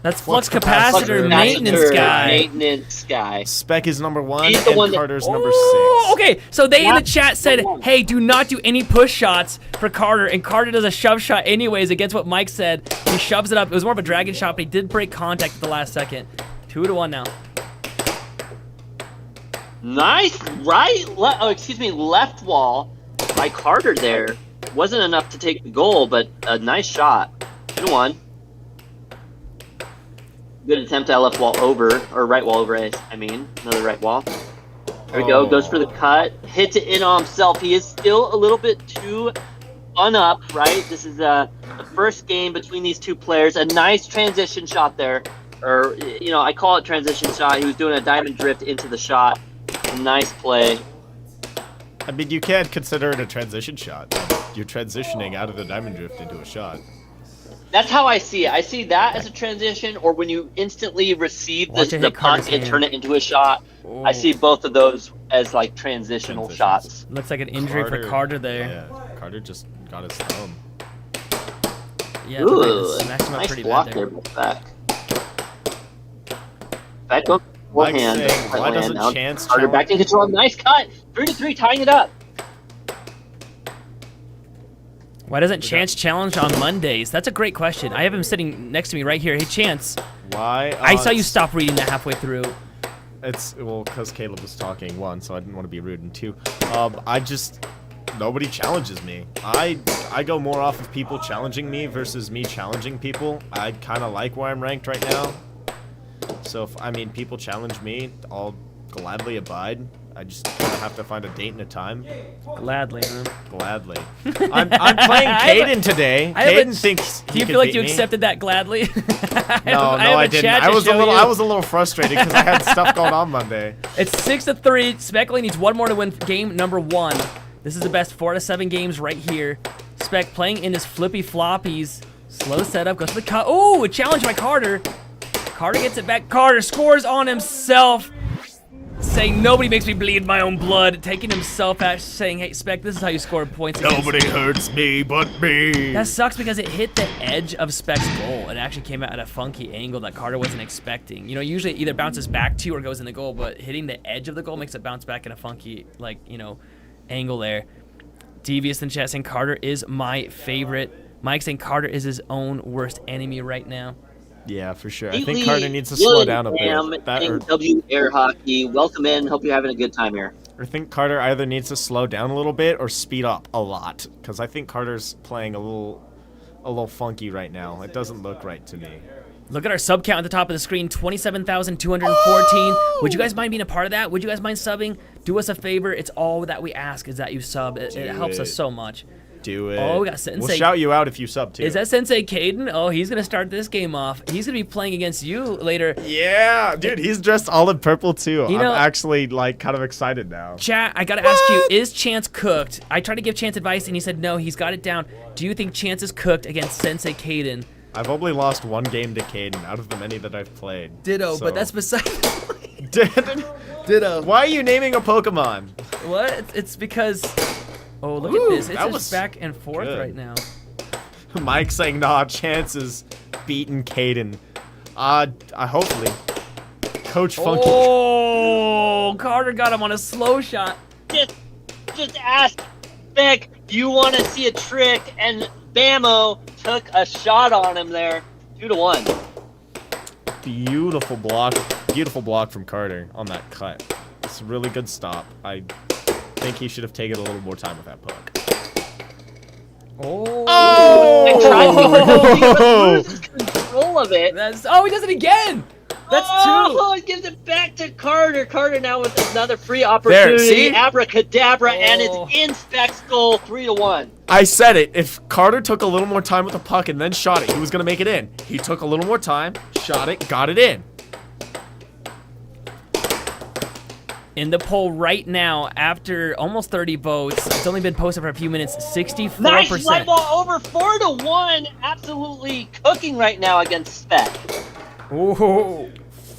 That's Flux flux capacitor capacitor, maintenance guy. Maintenance guy. Spec is #1, He's the and one that- Carter's Oh, #6. okay. So they in the Yeah. chat said, "Hey, do not do any push shots for Carter." And Carter does a shove shot anyways against what Mike said. He shoves it up. It was more of a dragon shot, but he did break contact at the last second. 2-1 now. Nice right. Left wall by Carter there. Wasn't enough to take the goal, but a nice shot. 2-1. Good attempt at left wall over, or right wall over, I mean. Another right wall. There we go, goes for the cut. Hits it in on himself. He is still a little bit too spun up, right? This is the first game between these two players. A nice transition shot there. Or, I call it transition shot. He was doing a diamond drift into the shot. Nice play. I mean, you can't consider it a transition shot. You're transitioning out of the diamond drift into a shot. That's how I see it. I see that as a transition, or when you instantly receive Watch it the hit Carter's puck and hand. turn it into a shot. Oh. I see both of those as like transitional shots. Looks like an injury for Carter there. Yeah, Carter just got his thumb. Yeah, Ooh, smacked him up nice pretty block bad there, there. back. Back up, one Mike's hand. saying, why right doesn't hand. Now Chance Carter challenge- back in control. Nice cut. 3-3, tying it up. Why doesn't Chance challenge on Mondays? That's a great question. I have him sitting next to me right here. Hey, Chance. Why? I saw you stop reading that halfway through. It's because Caleb was talking, 1, so I didn't want to be rude, and 2, nobody challenges me. I go more off of people challenging me versus me challenging people. I kind of like where I'm ranked right now. So if people challenge me, I'll gladly abide. I just kind of have to find a date and a time. Gladly, huh? Gladly. I'm playing Caden today. Caden thinks Do he you can feel like beat you me. accepted that gladly? No, I didn't. I was a little frustrated because I had stuff going on Monday. It's 6-3. Spec only needs one more to win game #1. This is the best 4 out of 7 games right here. Spec playing in his flippy floppies. Slow setup, goes to the cut. Oh, a challenge by Carter. Carter gets it back. Carter scores on himself. Saying nobody makes me bleed my own blood. Taking himself out, saying, hey, Spec, this is how you score points. Nobody hurts me but me. That sucks because it hit the edge of Spec's goal. It actually came out at a funky angle that Carter wasn't expecting. Usually it either bounces back to you or goes in the goal, but hitting the edge of the goal makes it bounce back in a funky, angle there. Devious in chat saying Carter is my favorite. Mike saying Carter is his own worst enemy right now. Yeah, for sure. I think Carter needs to slow down a bit. W Air Hockey, welcome in. Hope you're having a good time here. I think Carter either needs to slow down a little bit or speed up a lot, because I think Carter's playing a little funky right now. It doesn't look right to me. Look at our sub count at the top of the screen, 27,214. Would you guys mind being a part of that? Would you guys mind subbing? Do us a favor. It's all that we ask is that you sub. It helps us so much. Do it. Oh, we got Sensei. We'll shout you out if you sub too. Is that Sensei Caden? Oh, he's going to start this game off. He's going to be playing against you later. Yeah, dude, he's dressed all in purple too. You know- I'm actually kind of excited now. Chat, I got to ask you, is Chance cooked? I tried to give Chance advice and he said no, he's got it down. Do you think Chance is cooked against Sensei Caden? I've only lost 1 game to Caden out of the many that I've played. Ditto, so- but that's beside Ditto. Why are you naming a Pokemon? What? It's because... Oh, look Ooh, at this. It's that just was back and forth good. right now. Mike saying, nah, Chance is beating Caden. Hopefully. Coach Funky. Oh, Carter got him on a slow shot. Just ask Spec, do you want to see a trick? And Bamo took a shot on him there. 2-1. Beautiful block from Carter on that cut. It's a really good stop. I think he should have taken a little more time with that puck. I tried to lose control of it. He does it again. That's Oh, it gives it back to Carter. Carter now with another free opportunity. see? Abracadabra, and it's in Spec's goal, 3-1. I said it. If Carter took a little more time with the puck and then shot it, he was going to make it in. He took a little more time, shot it, got it in. In the poll right now, after almost 30 votes, it's only been posted for a few minutes, 64%. Nice right ball, over 4-1. Absolutely cooking right now against Spec. Ooh.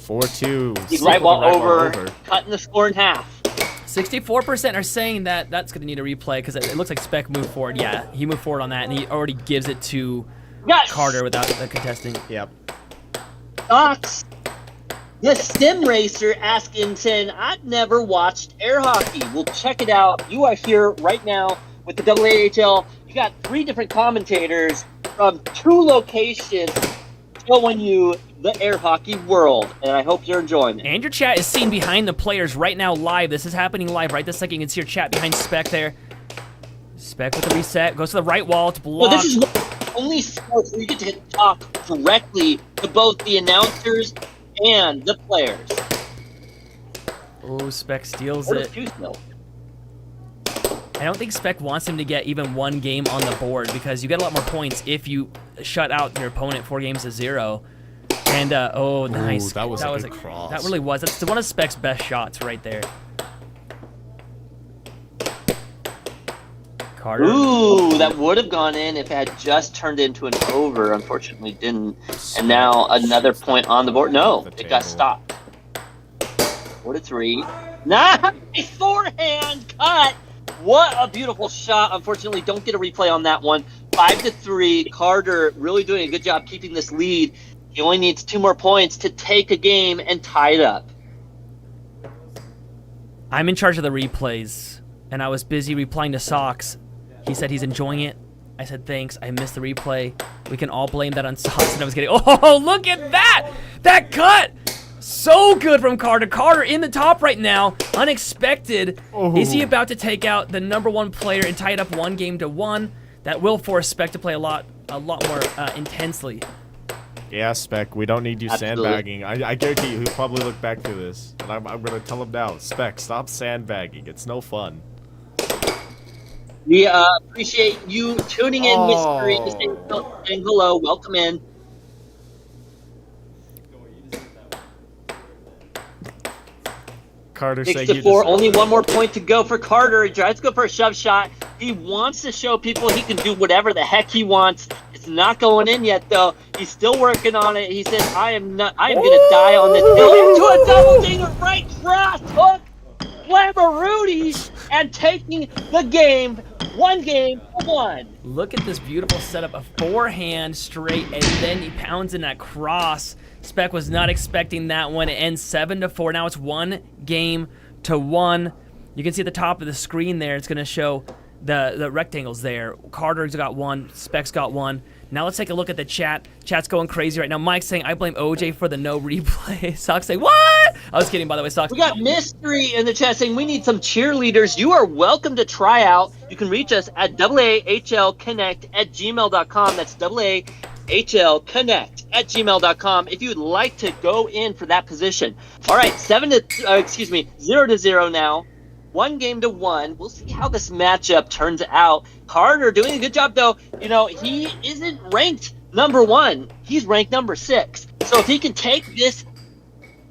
4-2. Right ball over, cutting the score in half. 64% are saying that that's going to need a replay because it looks like Spec moved forward. Yeah, he moved forward on that, and he already gives it to Carter without the contesting. Yep. Fox, the sim racer Askinson. I've never watched air hockey. We'll check it out. You are here right now with the AAHL. You got 3 different commentators from 2 locations showing you the air hockey world, and I hope you're enjoying it. And your chat is seen behind the players right now live. This is happening live right this second. You can see your chat behind Spec there. Spec with the reset, goes to the right wall, it's blocked. Well, this is only sports where you get to talk directly to both the announcers and the players. Oh, Spec steals it. I don't think Spec wants him to get even 1 game on the board because you get a lot more points if you shut out your opponent 4-0. And, nice. That was a cross. That really was. That's one of Spec's best shots right there. Carter. Ooh, that would have gone in if it had just turned into an over. Unfortunately, didn't. And now another point on the board. No, it got stopped. 4-3. Nice forehand cut. What a beautiful shot. Unfortunately, don't get a replay on that one. 5-3. Carter really doing a good job keeping this lead. He only needs 2 more points to take a game and tie it up. I'm in charge of the replays, and I was busy replying to Socks. He said he's enjoying it. I said thanks. I missed the replay. We can all blame that on Socks. And I was getting, oh, look at that! That cut! So good from Carter. Carter in the top right now. Unexpected. Oh. Is he about to take out the #1 player and tie it up 1-1? That will force Spec to play a lot more intensely. Yeah, Spec, we don't need you Absolutely. sandbagging. I guarantee you, he'll probably look back through this. And I'm going to tell him now, Spec, stop sandbagging. It's no fun. We appreciate you tuning in, Mystery, saying hello. Welcome in. Carter 6 saying to you 4. deserve Only it. 1 more point to go for Carter. He tries to go for a shove shot. He wants to show people he can do whatever the heck he wants. It's not going in yet, though. He's still working on it. He says, I am going to die on this hill. Into a double dinger, right cross hook. Flammarooty, and taking the game, 1-1. Look at this beautiful setup. A forehand straight, and then he pounds in that cross. Spec was not expecting that one. It ends 7-4. Now it's 1-1. You can see at the top of the screen there, it's going to show the rectangles there. Carter's got 1. Spec's got 1. Now let's take a look at the chat. Chat's going crazy right now. Mike's saying, I blame OJ for the no replay. Socks saying, what? I was kidding, by the way, Socks. We got Mystery in the chat saying we need some cheerleaders. You are welcome to try out. You can reach us at aahlconnect@gmail.com. That's aahlconnect@gmail.com if you would like to go in for that position. All right, 0-0 now. 1-1. We'll see how this matchup turns out. Carter doing a good job, though. You know, he isn't ranked #1. He's ranked #6. So if he can take this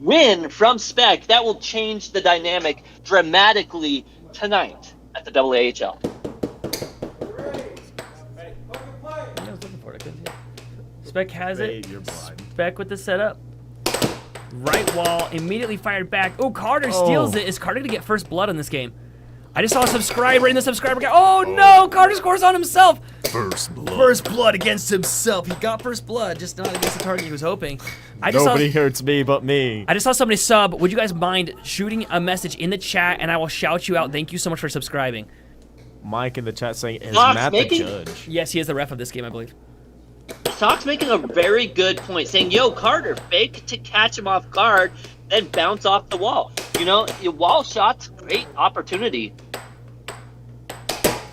win from Spec, that will change the dynamic dramatically tonight at the AAHL. Spec has it. You're blind. Spec with the setup. Right wall, immediately fired back. Oh, Carter steals it. Is Carter going to get first blood in this game? I just saw a subscriber in the subscriber guy. Oh, no! Carter scores on himself. First blood. First blood against himself. He got first blood, just not against the target he was hoping. Nobody hurts me but me. I just saw somebody sub. Would you guys mind shooting a message in the chat, and I will shout you out. Thank you so much for subscribing. Mike in the chat saying, is Fox Matt making- the judge? Yes, he is the ref of this game, I believe. Sock's making a very good point, saying, yo, Carter, fake to catch him off guard, then bounce off the wall. You know, your wall shots, great opportunity.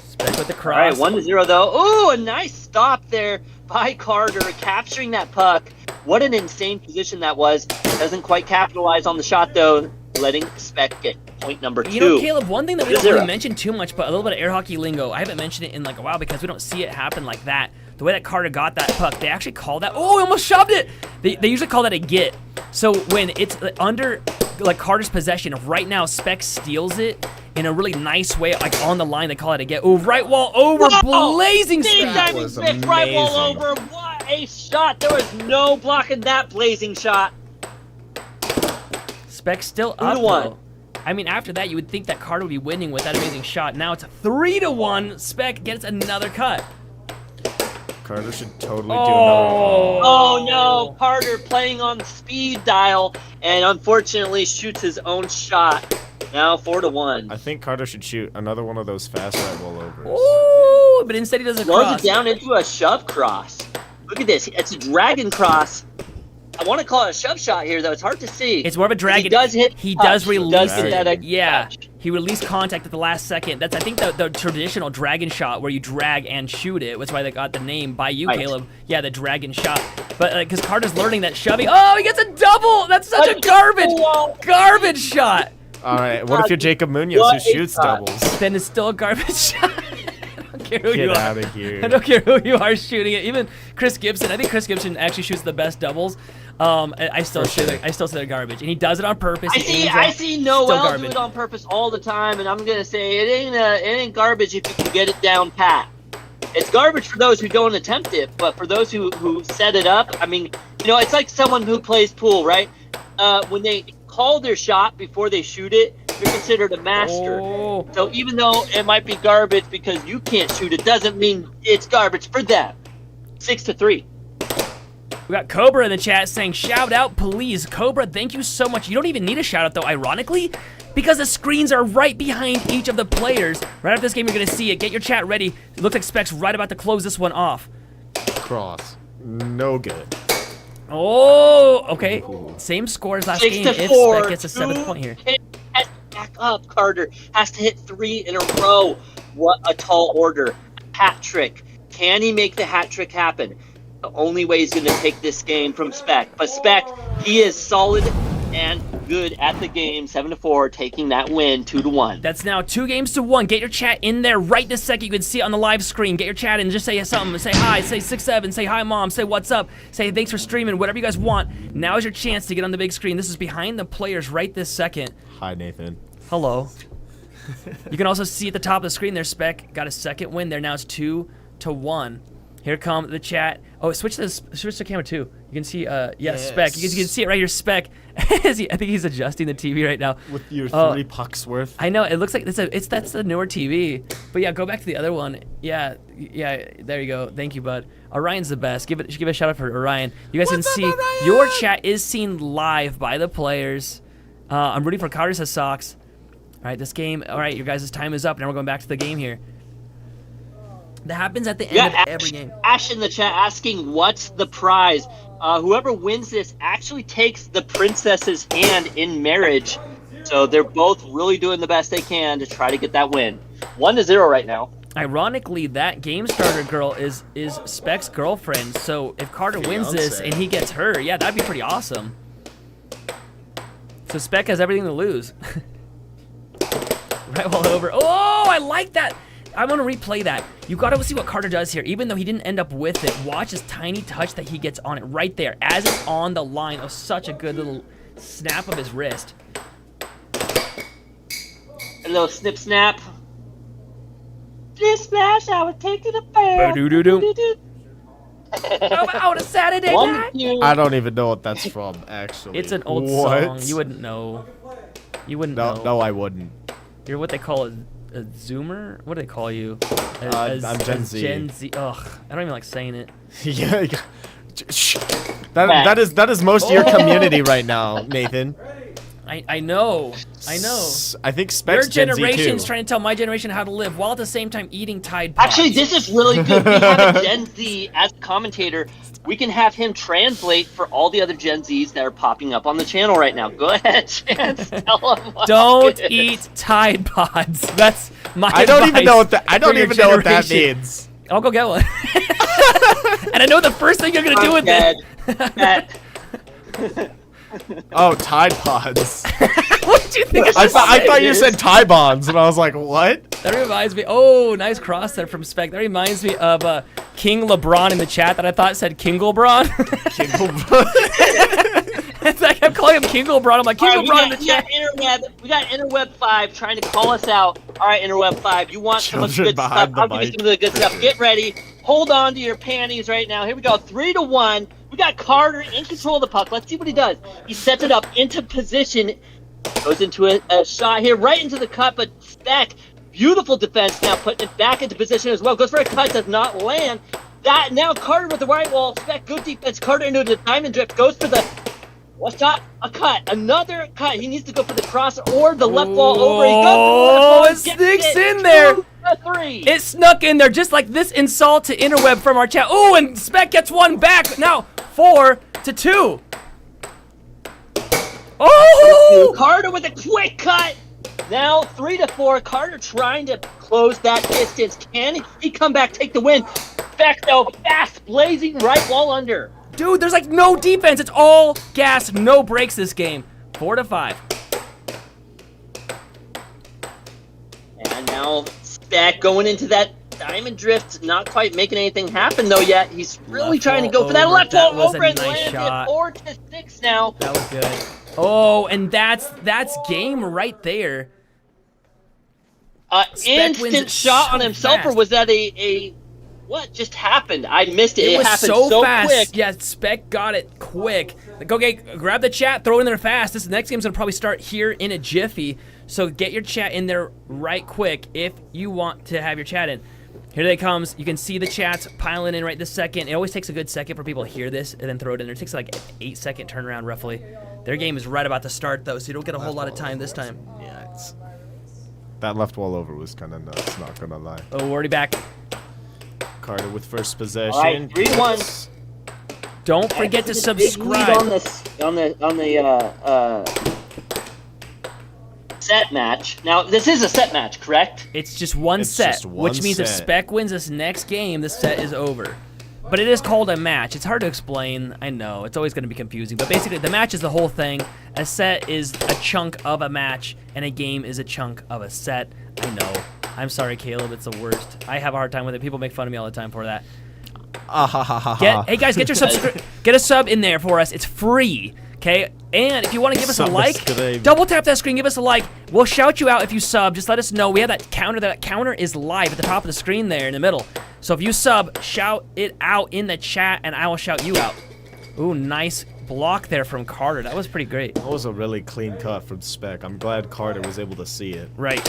Spec with the cross. All right, 1-0 though. Ooh, a nice stop there by Carter, capturing that puck. What an insane position that was. Doesn't quite capitalize on the shot though, letting Spec get point number 2. You know, Caleb, one thing that we don't 0. really mention too much, but a little bit of air hockey lingo. I haven't mentioned it in like a while because we don't see it happen like that. The way that Carter got that puck, they actually call that. Oh, he almost shoved it. They usually call that a get. So when it's under like Carter's possession, right now Spec steals it in a really nice way, like on the line, they call it a get. Oh, right wall over, blazing Big speed. diving was Spec, right wall amazing. over. What a shot. There was no blocking that blazing shot. Spec still 2 up to 1. though. I mean, after that, you would think that Carter would be winning with that amazing shot. Now it's a 3-1. Spec gets another cut. Carter should totally do Oh. Oh no, Carter playing on the speed dial and unfortunately shoots his own shot. Now 4-1. I think Carter should shoot another one of those fast right rollovers. Ooh, but instead he does a Slows cross. it down into a shove cross. Look at this. It's a dragon cross. I want to call it a shove shot here, though. It's hard to see. It's more of a dragon. He does hit. He touch. does He release does get it. that extra Yeah, touch. he released contact at the last second. That's I think the traditional dragon shot where you drag and shoot it. That's why they got the name by you, Right. Caleb. Yeah, the dragon shot. But because Carter's learning that shoving. Oh, he gets a double. That's such a garbage shot. All right, what if you're Jacob Munoz What who a shoots shot. doubles? Then it's still a garbage shot. I don't care who you Get are. out of here. I don't care who you are shooting it. Even Chris Gibson. I think Chris Gibson actually shoots the best doubles. I still For say sure. I still say they're garbage, and he does it on purpose. I He see. aims I at- see still Noel do garbage. it on purpose all the time, and I'm gonna say it ain't garbage if you can get it down pat. It's garbage for those who don't attempt it, but for those who set it up, I mean, you know, it's like someone who plays pool, right? When they call their shot before they shoot it, they're considered a master. Oh. So even though it might be garbage because you can't shoot it, doesn't mean it's garbage for them. 6-3. We got Cobra in the chat saying, shout out, please. Cobra, thank you so much. You don't even need a shout out, though, ironically, because the screens are right behind each of the players. Right after this game, you're going to see it. Get your chat ready. It looks like Spec's right about to close this one off. Cross. No good. Oh, okay. Same score as last game if 6-4. Spec gets a 7th point here. Has to back up. Carter has to hit 3 in a row. What a tall order. Hat trick. Can he make the hat trick happen? The only way he's going to take this game from Spec. But Spec, he is solid and good at the game. 7-4, taking that win 2-1. That's now 2-1. Get your chat in there right this second. You can see it on the live screen. Get your chat in. Just say something. Say hi. Say 6-7. Say hi, mom. Say what's up. Say thanks for streaming. Whatever you guys want. Now is your chance to get on the big screen. This is behind the players right this second. Hi, Nathan. Hello. You can also see at the top of the screen there, Spec got a second win there. Now it's 2-1. Here come the chat. Oh, switch to camera too. You can see, yes. Spec. You can see it right here, Spec. I think he's adjusting the TV right now. With your 3 pucks worth. I know it looks like that's the newer TV. But yeah, go back to the other one. Yeah. There you go. Thank you, bud. Orion's the best. Give a shout out for Orion. You guys can see your chat is seen live by the players. I'm rooting for Carter, says Socks. All right, this game. All right, your guys' time is up. Now we're going back to the game here. That happens at the end of every game. Ash in the chat asking what's the prize. Whoever wins this actually takes the princess's hand in marriage. So they're both really doing the best they can to try to get that win. 1-0 right now. Ironically, that game starter girl is Spec's girlfriend. So if Carter wins this and he gets her, yeah, that'd be pretty awesome. So Spec has everything to lose. Right wall over. Oh, I like that. I want to replay that. You got to see what Carter does here. Even though he didn't end up with it, watch this tiny touch that he gets on it right there as it's on the line. Oh, such a good little snap of his wrist. A little snip snap. Splish splash, I was taking a bath. Ba-doo-doo-doo. Out a Saturday night. I don't even know what that's from, actually. It's an old What? song. You wouldn't know. You wouldn't No, know. no, I wouldn't. You're what they call a Zoomer? What do they call you? I'm Gen Z. Gen Z. Ugh, I don't even like saying it. Yeah. Shh. That is most of your community right now, Nathan. I know. I know. I think Your Spec's Gen Z generation's too. trying to tell my generation how to live while at the same time eating Tide Pods. Actually, this is really good. We have a Gen Z as commentator. we can have him translate for all the other Gen Zs that are popping up on the channel right now. Go ahead, Chance. Tell them what Don't it is. eat Tide Pods. That's my I don't even know what that. I for don't your even know what that generation. means. I'll go get one. And I know the first thing you're gonna do I'm with dead. it. Dead. Oh, Tide Pods. What did you think? I thought you said Tie Bonds, and I was like, what? That reminds me. Oh, nice cross there from Spec. That reminds me of King LeBron in the chat that I thought said King LeBron. I kept calling him King LeBron. I'm like King All right, LeBron in the chat. we got Interweb 5 trying to call us out. All right, Interweb 5, you want some of the Children good stuff? behind the I'll give you mic. some of the good stuff. Get ready. Hold on to your panties right now. Here we go. 3-1. We got Carter in control of the puck. Let's see what he does. He sets it up into position. Goes into a shot here, right into the cut, but Spec, beautiful defense now, putting it back into position as well. Goes for a cut, does not land. That now Carter with the right wall. Spec, good defense. Carter into the diamond drift, goes for the shot, a cut, another cut. He needs to go for the cross or the left wall over. He goes for the left wall. Oh, it sneaks in there. 2-3. It snuck in there just like this insult to Interweb from our chat. Oh, and Spec gets one back. Now 4-2. Oh! Carter with a quick cut. Now 3-4. Carter trying to close that distance. Can he come back, take the win? Spec though, fast, blazing right wall under. Dude, there's like no defense. It's all gas, no brakes this game. 4-5. And now Spec going into that diamond drift, not quite making anything happen though yet. He's really Left trying to wall go for that over. left That wall was a over and nice land shot. it. 4-6 now. That was good. Oh, and that's game right there. Spec wins Instant it shot so on himself, or fast. was that a what just happened? I missed it. It was happened so fast. quick. Yeah, Spec got it quick. Go grab the chat, throw it in there fast. This next game's gonna probably start here in a jiffy. So get your chat in there right quick if you want to have your chat in. Here they comes. You can see the chats piling in right this second. It always takes a good second for people to hear this and then throw it in there. It takes like an 8-second turnaround roughly. Their game is right about to start though, so you don't get a whole lot of time this time. Yeah, that left wall over was kind of nuts, not gonna lie. Oh, we're already back. Carter with first possession. All right, 3-1. Don't forget to subscribe. On the set match. Now this is a set match, correct? It's just one It's set, just one which means if set. Spec wins this next game, the set is over. But it is called a match. It's hard to explain. I know. It's always going to be confusing. But basically, the match is the whole thing. A set is a chunk of a match, and a game is a chunk of a set. I know. I'm sorry, Caleb. It's the worst. I have a hard time with it. People make fun of me all the time for that. Hey, guys, get a sub in there for us. It's free. Okay, and if you want to give us a like, Subscribe. double tap that screen, give us a like. We'll shout you out if you sub. Just let us know. We have that counter. That counter is live at the top of the screen there in the middle. So if you sub, shout it out in the chat, and I will shout you out. Ooh, nice block there from Carter. That was pretty great. That was a really clean cut from Spec. I'm glad Carter was able to see it. Right.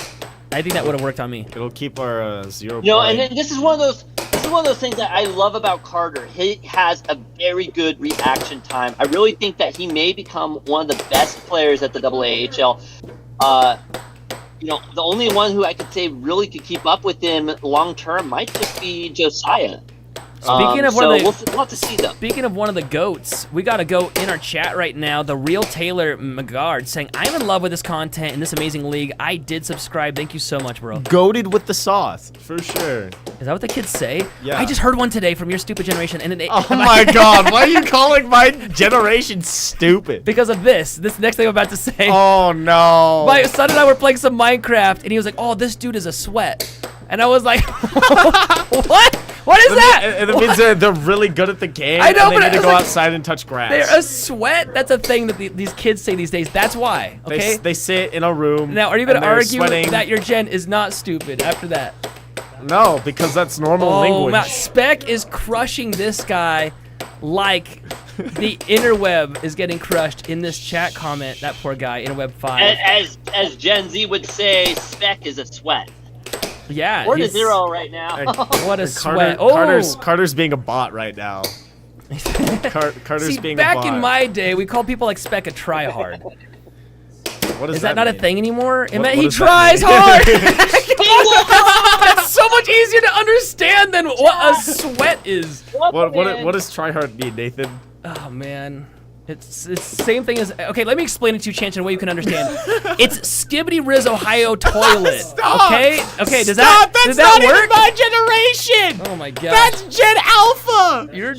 I think that would have worked on me. It'll keep our 0 You know, point. and then this is one of those things that I love about Carter. He has a very good reaction time. I really think that he may become one of the best players at the AAHL. You know, the only one who I could say really could keep up with him long term might just be Josiah. Speaking of one so of the- we'll have to see though. Speaking of one of the goats, we got a goat in our chat right now, the real Taylor McGard, saying, I'm in love with this content in this amazing league. I did subscribe. Thank you so much, bro. Goated with the sauce, for sure. Is that what the kids say? Yeah. I just heard one today from your stupid generation. And Oh my god, why are you calling my generation stupid? Because of this next thing I'm about to say. Oh no. My son and I were playing some Minecraft, and he was like, oh, this dude is a sweat. And I was like, what? What is that? And it means they're really good at the game. I know, and they but need to it's go like- outside and touch grass. They're a sweat? That's a thing that these kids say these days. That's why, okay? They sit in a room. Now, are you going and to they're argue sweating. that your gen is not stupid after that? No, because that's normal Oh, language. man. Spec is crushing this guy like the interweb is getting crushed in this chat comment. That poor guy, interweb 5. As Gen Z would say, Spec is a sweat. Yeah. 4-0 right now. What a And sweat. Oh! Carter's being a bot right now. Carter's See, being a back bot. in my day, we called people like Spec a tryhard. What Is that not a mean? thing anymore? It What- meant what he does that tries mean? hard. Come on, that's so much easier to understand than what a sweat is. What does tryhard mean, Nathan? Oh man. It's the same thing as okay. Let me explain it to you, Chance, in a way you can understand. It's Skibbity Riz Ohio toilet. Stop! Okay. Okay. Does Stop! that That's does that not work? even my generation. Oh my god. That's Gen Alpha. You're.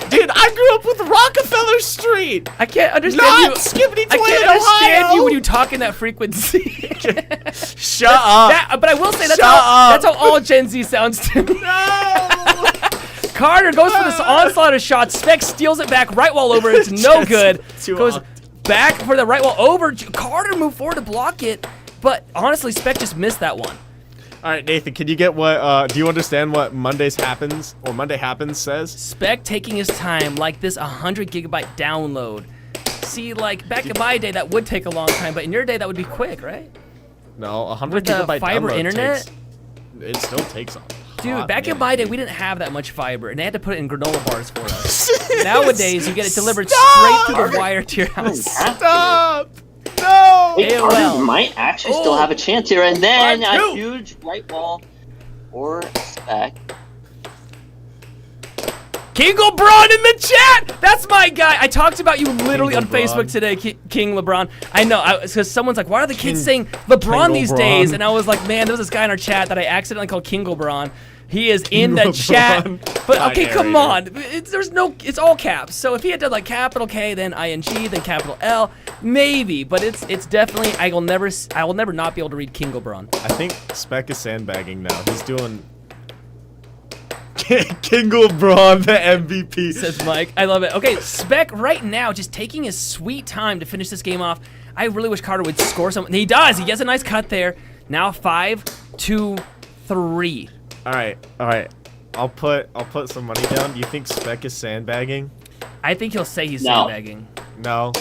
Dude, I grew up with Rockefeller Street. I can't understand Not you. Skibbity I Toilet, can't understand Ohio. you when you talk in that frequency. Shut up. But I will say that's Shut how up. that's how all Gen Z sounds to me. No. Carter goes for this onslaught of shots. Spec steals it back, right wall over. It's no good. too Goes off. back for the right wall over. Carter moved forward to block it, but honestly, Spec just missed that one. All right, Nathan, can you get what? Do you understand what Monday happens says? Spec taking his time, like this 100 gigabyte download. See, like back in my day, that would take a long time, but in your day, that would be quick, right? No, 100 With the gigabyte fiber download internet? it still takes a Dude, hot back in minute. my day, we didn't have that much fiber, and they had to put it in granola bars for us. Nowadays, you get it delivered Stop! straight through the wire to your house. Stop! No! Hey, AOL. Carter might actually still Oh. have a chance here, and then Part a two. huge right wall for Spec. King LeBron in the chat! That's my guy! I talked about you literally King on LeBron. Facebook today, King LeBron. I know, because someone's like, why are the kids saying LeBron King these LeBron. days? And I was like, man, there was this guy in our chat that I accidentally called King LeBron. He is in King the LeBron. chat. But My okay, come narrator. on. It's all caps. So if he had done like capital K, then ING, then capital L, maybe. But it's definitely, I will never not be able to read King LeBron. I think Spec is sandbagging now. He's doing King LeBron, the MVP. Says Mike. I love it. Okay, Spec right now just taking his sweet time to finish this game off. I really wish Carter would score some. He does. He gets a nice cut there. Now 5, 2, 3. All right. I'll put some money down. You think Spec is sandbagging? I think he'll say he's No. sandbagging. No.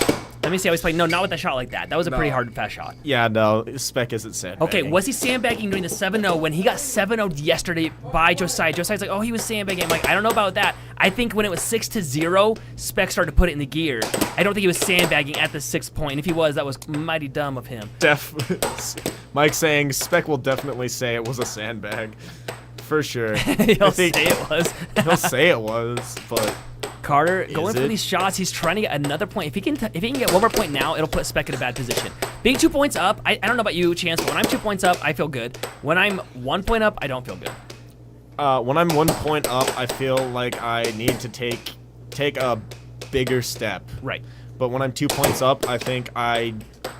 Let me see how he's playing. No, not with a shot like that. That was a pretty No. hard and fast shot. Yeah, no. Spec isn't sandbagging. Okay, was he sandbagging during the 7-0 when he got 7-0'd yesterday by Josiah? Josiah's like, oh, he was sandbagging. I'm like, I don't know about that. I think when it was 6-0, Spec started to put it in the gear. I don't think he was sandbagging at the 6th point. If he was, that was mighty dumb of him. Mike saying Spec will definitely say it was a sandbag. For sure. He'll I think say it was. he'll say it was, but Carter going for it? these shots. He's trying to get another point. If he can get one more point now, it'll put Spec in a bad position. Being 2 points up, I don't know about you, Chance, but when I'm 2 points up, I feel good. When I'm 1 point up, I don't feel good. when I'm 1 point up, I feel like I need to take a bigger step. Right. But when I'm 2 points up, I think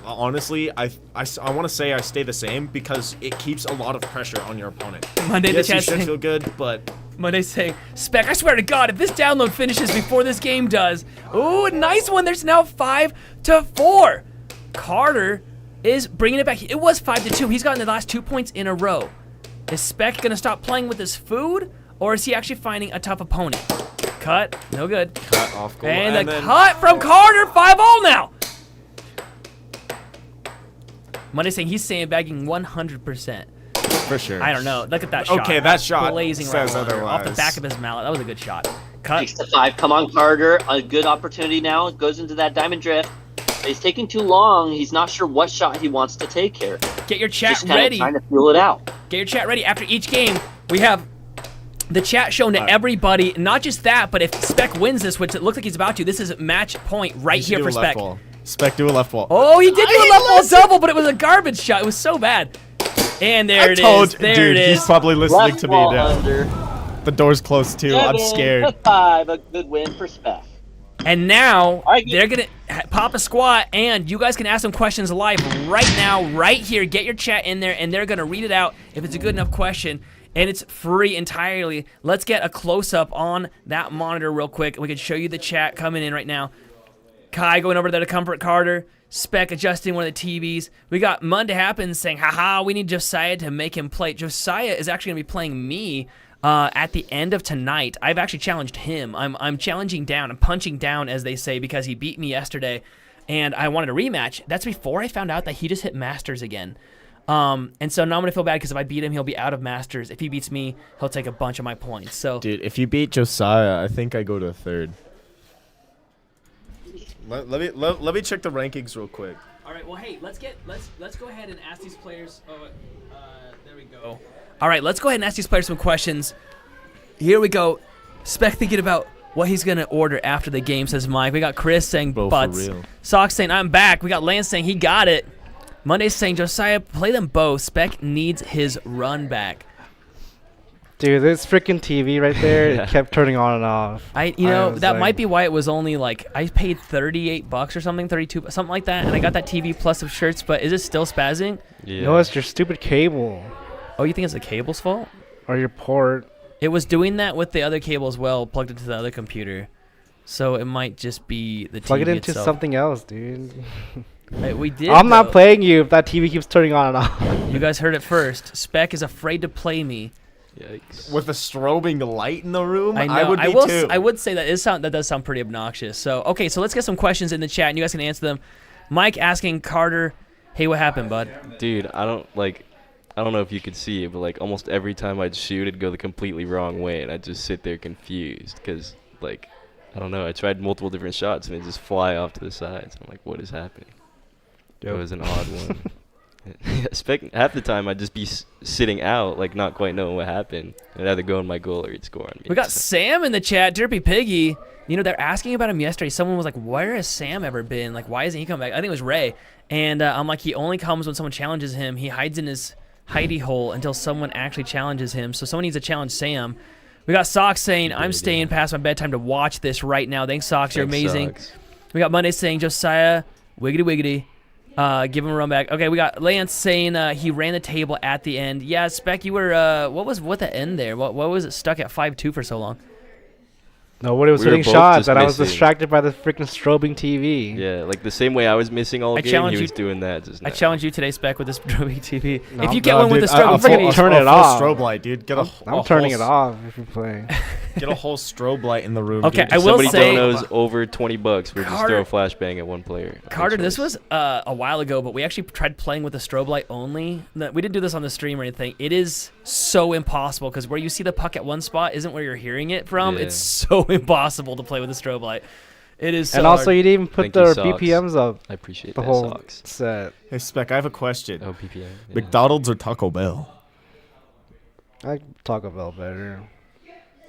honestly, I want to say I stay the same because it keeps a lot of pressure on your opponent. Monday in Yes, the you chat should saying, feel good, but Monday saying, Spec, I swear to God, if this download finishes before this game does. Ooh, nice one. There's now 5-4. Carter is bringing it back. It was 5-2. He's gotten the last 2 points in a row. Is Spec going to stop playing with his food, or is he actually finding a tough opponent? Cut. No good. cut off goal. And a then cut from Carter. 5-all now. Monday saying he's sandbagging 100%. for sure. I don't know. Look at that shot. Okay, that shot blazing says right on off the otherwise. back of his mallet. That was a good shot. Cut. 6-5. Come on, Carter. A good opportunity now. It goes into that diamond drift. He's taking too long. He's not sure what shot he wants to take here. Get your chat Just kind ready. of trying to feel it out. Get your chat ready. After each game, we have the chat shown to everybody. Not just that, but if Spec wins this, which it looks like he's about to, this is match point right You should here do for a left Spec. wall. Spec, do a left wall. Oh, he did do I a left wall listen- double, but it was a garbage shot. It was so bad. And there it is. There dude, it he's is. probably listening Left to me wall now. under. The door's closed too. I'm 7-5. scared. A good win for Spec. And now right, they're gonna pop a squat, and you guys can ask them questions live right now, right here. Get your chat in there, and they're gonna read it out if it's a good enough question, and it's free entirely. Let's get a close-up on that monitor real quick. We can show you the chat coming in right now. Kai going over there to comfort Carter. Spec adjusting one of the TVs. We got Monday Happens saying, haha, we need Josiah to make him play. Josiah is actually gonna be playing me at the end of tonight. I've actually challenged him. I'm challenging down. I'm punching down, as they say, because he beat me yesterday, and I wanted a rematch. That's before I found out that he just hit Masters again. And so now I'm gonna feel bad because if I beat him, he'll be out of Masters. If he beats me, he'll take a bunch of my points. So Dude, if you beat Josiah, I think I go to third. Let me check the rankings real quick. all right. Well, hey, let's go ahead and ask these players. There we go. All right, let's go ahead and ask these players some questions. Here we go. Spec thinking about what he's going to order after the game, says Mike. We got Chris saying Bro, for butts. real. Sox saying, I'm back. We got Lance saying he got it. Monday saying, Josiah, play them both. Spec needs his run back. Dude, this freaking TV right there, it kept turning on and off. You know, was that like- might be why it was only like, I paid $38 or something, 32, something like that, and I got that TV plus some shirts, but is it still spazzing? Yeah. No, it's your stupid cable Oh, you think it's the cable's fault? or your port. It was doing that with the other cable as well, plugged into the other computer. So it might just be the Plug TV it into itself. something else, dude. We did. I'm not though. playing you if that TV keeps turning on and off. You guys heard it first. Spec is afraid to play me. Yikes. With a strobing light in the room, I know. I would be will. too. I would say that does sound pretty obnoxious. So okay, so let's get some questions in the chat, and you guys can answer them. Mike asking Carter, "Hey, what happened, bud?" Dude, I don't know if you could see it, but like almost every time I'd shoot, it'd go the completely wrong way, and I'd just sit there confused because, like, I don't know. I tried multiple different shots, and it just fly off to the sides. I'm like, what is happening? It was an odd one. Spec, half the time I'd just be sitting out, like not quite knowing what happened, and I'd either go in my goal or he'd score on me. We got Sam in the chat, Derpy Piggy. You know, they're asking about him yesterday. Someone was like, where has Sam ever been? Like, why isn't he coming back? I think it was Ray. And I'm like, he only comes when someone challenges him. He hides in his hidey hole until someone actually challenges him. So someone needs to challenge Sam. We got Sox saying, I'm staying past my bedtime to watch this right now. Thanks, Sox. You're Thanks, amazing. Sox. We got Monday saying, Josiah, wiggity wiggity. Give him a run back. Okay, we got Lance saying he ran the table at the end. Yeah, Spec, you were, what was the end there? What was it stuck at 5-2 for so long? Nobody was We were hitting both shots, just and I was missing. distracted by the freaking strobing TV. Yeah, like the same way I was missing all I game, challenge he you- was doing that just now. I challenge you today, Spec, with this strobing TV. No, if you get no, one with dude, the strobing I'll TV, freaking turn a it full off. strobe light, dude. Get a I'm a turning whole it off if you play. Get a whole strobe light in the room. Okay, dude. I will Somebody say- donos over $20. We'll just Carter- throw a flashbang at one player. Carter, this choice. was a while ago, but we actually tried playing with the strobe light only. We didn't do this on the stream or anything. It is so impossible because where you see the puck at one spot isn't where you're hearing it from. Yeah. It's so impossible to play with a strobe light. It is so And also, hard. you didn't even put Thank you, the Sox. BPMs up. I appreciate The that, whole Sox. set. Hey, Spec, I have a question. Oh, PPM. Yeah. McDonald's or Taco Bell? I like Taco Bell better.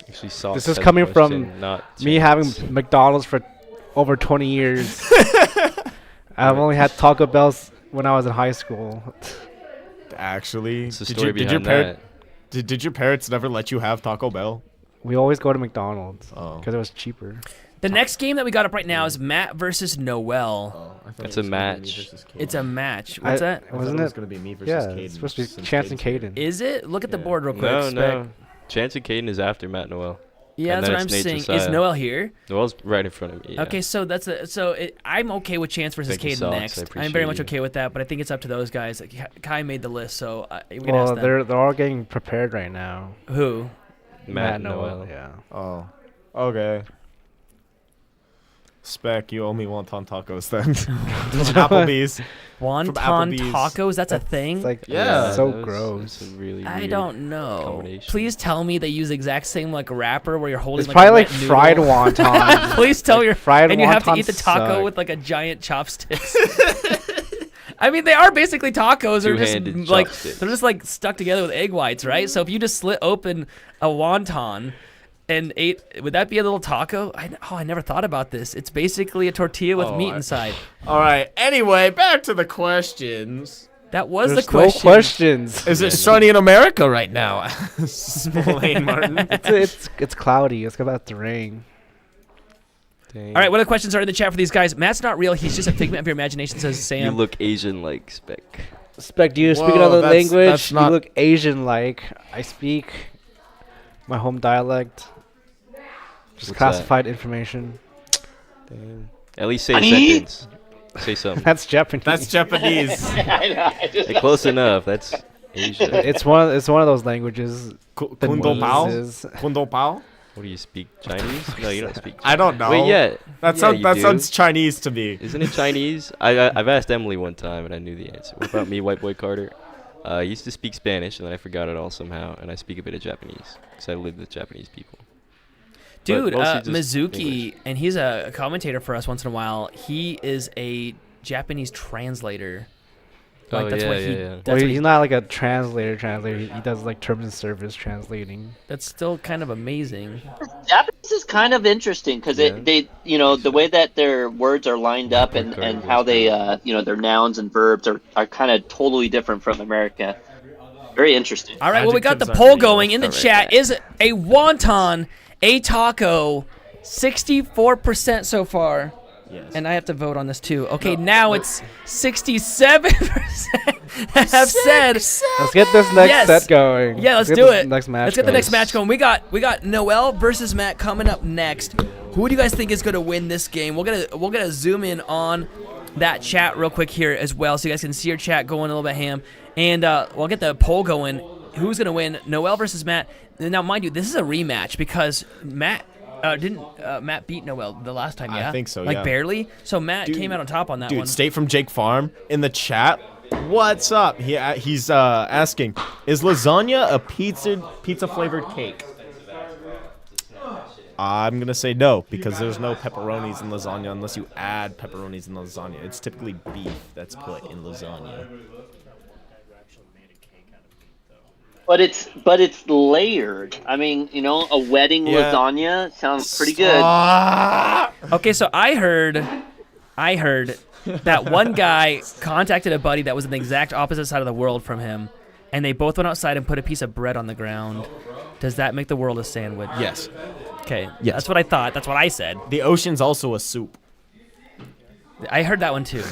Actually, Sox This is has a coming question, from not Me Chance. having McDonald's for over 20 years. I've only had Taco Bells when I was in high school. Actually, What's the story behind did your parents never let you have Taco Bell? We always go to McDonald's Oh. because it was cheaper. The next game that we got up right now is Matt versus Noel. Oh, I thought It's a match. It's a match. What's that? Wasn't it? going to be me versus Yeah, Caden. it's supposed to be since Chance and Caden's here. Caden. Is it? Look at the Yeah. board real quick. No, Spec. no. Chance and Caden is after Matt Noel. Yeah, And that's then what I'm it's Nate saying. Is Josiah. Noel here? Noel's right in front of me. Yeah. Okay, so I'm okay with Chance versus Thank you, Caden Sox. I next. I'm appreciate very much you. okay with that, but I think it's up to those guys. Like, Kai made the list, so we can ask Well, them. they're all getting prepared right now. Who? Matt Noel. Yeah. Oh, okay. Spec, you owe me wonton tacos then. From Applebee's. Wonton Applebee's. tacos? That's a thing? It's like Yeah. so that was- gross. that's a really I weird don't know. combination. Please tell me they use the exact same like wrapper where you're holding It's like probably a like wet noodle. fried wonton. Please tell Like your fried and you have to wontons eat the taco suck. with like a giant chopsticks. I mean, they are basically tacos. They're just Two-handed like chopsticks. they're just like stuck together with egg whites, right? So if you just slit open a wonton and ate, would that be a little taco? I never thought about this. It's basically a tortilla with meat inside. All right. Anyway, back to the questions. That was There's the question. no questions. Is it sunny in America right now? Spillane Martin. It's cloudy. It's about to rain. Dang. All right, what other questions are in the chat for these guys? Matt's not real. He's just a figment of your imagination, says You Sam. look Asian-like, Spec. Spec, do you speak Whoa, another that's language? not- You look Asian-like. I speak my home dialect. Just What's classified information. Dang. At least say a Honey? sentence. Say something. That's Japanese. That's Japanese. I know. I just Hey, close enough. That's Asian. It's one of those languages. that Kundo Pao? is- Kundo Pao? What do you speak? Chinese? No, you don't speak. I don't know. Wait, yeah. That Yeah, sounds you that do. sounds Chinese to me. Isn't it Chinese? I've asked Emily one time and I knew the answer. What about me, white boy Carter? I used to speak Spanish and then I forgot it all somehow, and I speak a bit of Japanese because I lived with Japanese people. Dude, mostly just Mizuki, English. and he's a commentator for us once in a while. He is a Japanese translator. Like, Oh, that's yeah, what he. yeah, yeah. That's, Well, what he's not like a translator. He does like terms and service translating. that's still kind of amazing. Japanese is kind of interesting because Yeah. they, the way that their words are lined up and how they, their nouns and verbs are kind of totally different from America. Very interesting. All right, well, we got the Adjectives poll aren't real. going in the Let's chat. Is a wonton a taco? 64% so far. Yes. And I have to vote on this too. Okay, now it's 67% have said. Let's get this next Yes. set going. Yeah, let's get do this it. Next match. Let's get the going. next match going. We got Noel versus Matt coming up next. Who do you guys think is going to win this game? We're gonna zoom in on that chat real quick here as well, so you guys can see your chat going a little bit ham. And we'll get the poll going. Who's going to win? Noel versus Matt. Now, mind you, this is a rematch because Matt didn't Matt beat Noel the last time, yeah? I think so, like yeah. barely. So Matt Dude, came out on top on that Dude, one. State from Jake Farm in the chat. What's up? He's asking, is lasagna a pizza flavored cake? I'm gonna say no because there's no pepperonis in lasagna unless you add pepperonis in lasagna. It's typically beef that's put in lasagna. But it's layered. I mean, a wedding Yeah. lasagna sounds pretty good. Okay, so I heard that one guy contacted a buddy that was on the exact opposite side of the world from him, and they both went outside and put a piece of bread on the ground. Does that make the world a sandwich? Yes. Okay, Yes. that's what I thought. That's what I said. The ocean's also a soup. I heard that one too.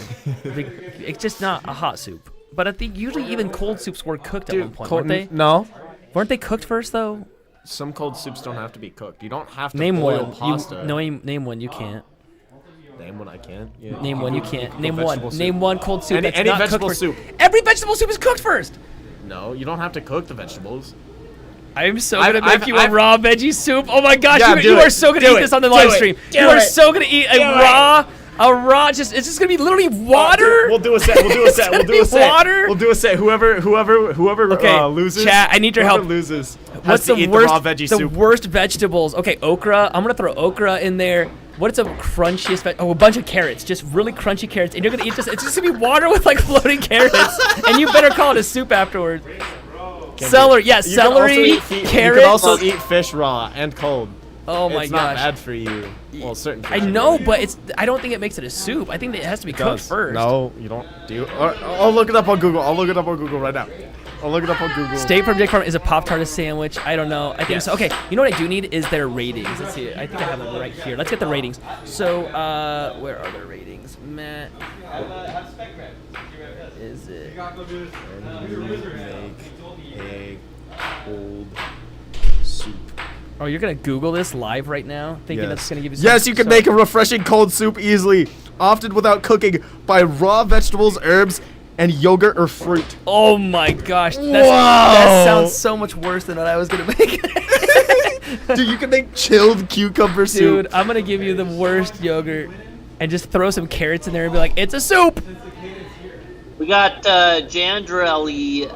It's just not a hot soup. But I think usually even cold soups were cooked at one point, weren't they? No. Weren't they cooked first though? Some cold soups don't have to be cooked. You don't have to Name boil one. pasta. Name one. You can't. Name one I can. Yeah. Name one. You can't. Name vegetable one. soup. Name one cold soup. Any- that's any not cooked vegetable first. soup. Every vegetable soup is cooked first. No, you don't have to cook the vegetables. I'm so I've- gonna make I've- you a I've- raw veggie soup. Oh my gosh, Yeah, you do are it. so gonna Do eat it. this on the Do live it. stream. Do You are it. so gonna eat a raw. It's just gonna be literally water. We'll do a set. We'll do a set. We'll do a set. Water? We'll do a set. Whoever Okay, loses. chat, I need your whoever help. loses. What's has to the eat worst? the raw veggie the soup. worst vegetables. Okay, okra. I'm gonna throw okra in there. What's a crunchiest a bunch of carrots, just really crunchy carrots, and you're gonna eat this. It's just gonna be water with like floating carrots, and you better call it a soup afterwards. Celery, yes, You can celery, also eat carrots. You can also eat fish raw and cold. Oh my It's not gosh. bad for you. Well, certain fish I are know, bad. but I don't think it makes it a soup. I think that it has to be cooked Does. first. No, you don't. Do you? I'll look it up on Google. I'll look it up on Google right now. I'll look it up on Google. Steak from Dick Farm is a Pop-Tart sandwich. I don't know. I think Yes. so. Okay, you know what I do need is their ratings. Let's see. I think I have them right here. Let's get the ratings. So, where are their ratings? Matt. Is it? Make a cold soup. Oh, you're gonna Google this live right now, thinking that's gonna give you. Yes, you can make a refreshing cold soup easily, often without cooking, by raw vegetables, herbs, and yogurt or fruit. Oh my gosh, that Wow. sounds so much worse than what I was gonna make. Dude, you can make chilled cucumber soup. Dude, I'm gonna give you the worst yogurt, and just throw some carrots in there and be like, it's a soup. We got Jandrelli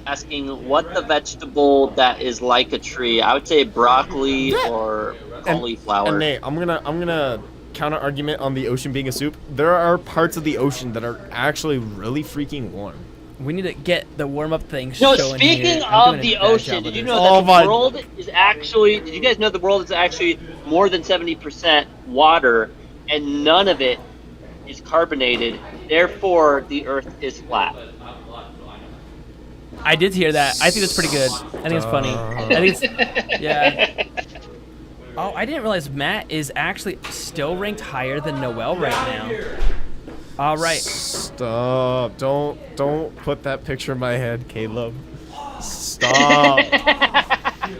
asking what the vegetable that is like a tree. I would say broccoli or cauliflower. And Nate, I'm gonna counter argument on the ocean being a soup. There are parts of the ocean that are actually really freaking warm. We need to get the warm-up thing No, showing speaking here. I'm of doing the a bad ocean, job did of you this. know that the world is actually? Did you guys know the world is actually more than 70% water, and none of it is carbonated? Therefore, the Earth is flat. I did hear that. I think that's pretty good. I think it's funny. I think it's, yeah. Oh, I didn't realize Matt is actually still ranked higher than Noel right now. All right. Stop! Don't put that picture in my head, Caleb. Stop!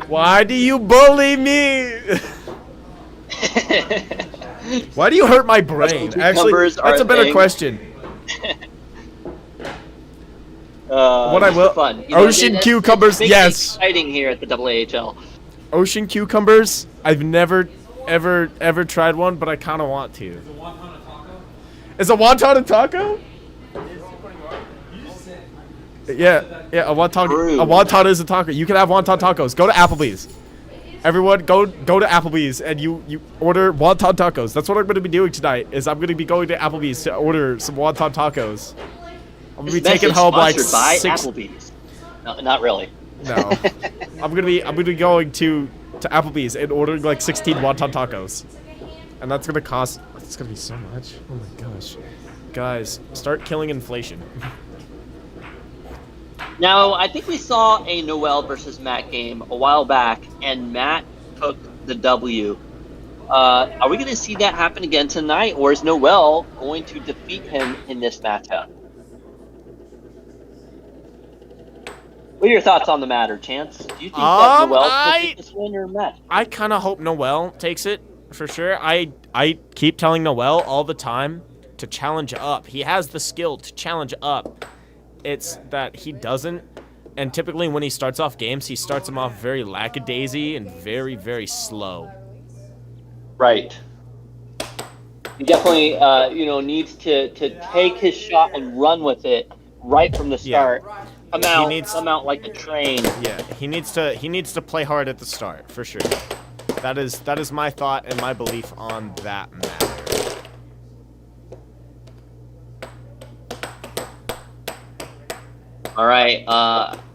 Why do you bully me? Why do you hurt my brain? Actually, Cucumbers are that's a a better thing. question. What I just will- fun. ocean cucumbers, it's yes. exciting here at the AAHL. Ocean cucumbers. I've never, ever tried one, but I kind of want to. Is a wonton a taco? Yeah, a wonton. True. A wonton is a taco. You can have wonton tacos. Go to Applebee's. Everyone, go to Applebee's and you order wonton tacos. That's what I'm going to be doing tonight. Is I'm going to be going to Applebee's to order some wonton tacos. I'm gonna be taking home like sponsored by 6. Applebee's. No, not really. No, I'm gonna be going to Applebee's and ordering like 16 wonton tacos, and that's gonna cost. It's gonna be so much. Oh my gosh, guys, start killing inflation. Now, I think we saw a Noel versus Matt game a while back, and Matt took the W. Are we going to see that happen again tonight, or is Noel going to defeat him in this matchup? What are your thoughts on the matter, Chance? Do you think that Noel will take this win or Matt? I kind of hope Noel takes it for sure. I keep telling Noel all the time to challenge up. He has the skill to challenge up. It's that he doesn't, and typically when he starts off games, he starts them off very lackadaisy and very, very slow. Right. He definitely, needs to take his shot and run with it right from the start. Yeah. Come out like a train. Yeah, he needs to play hard at the start for sure. That is my thought and my belief on that matter. All right.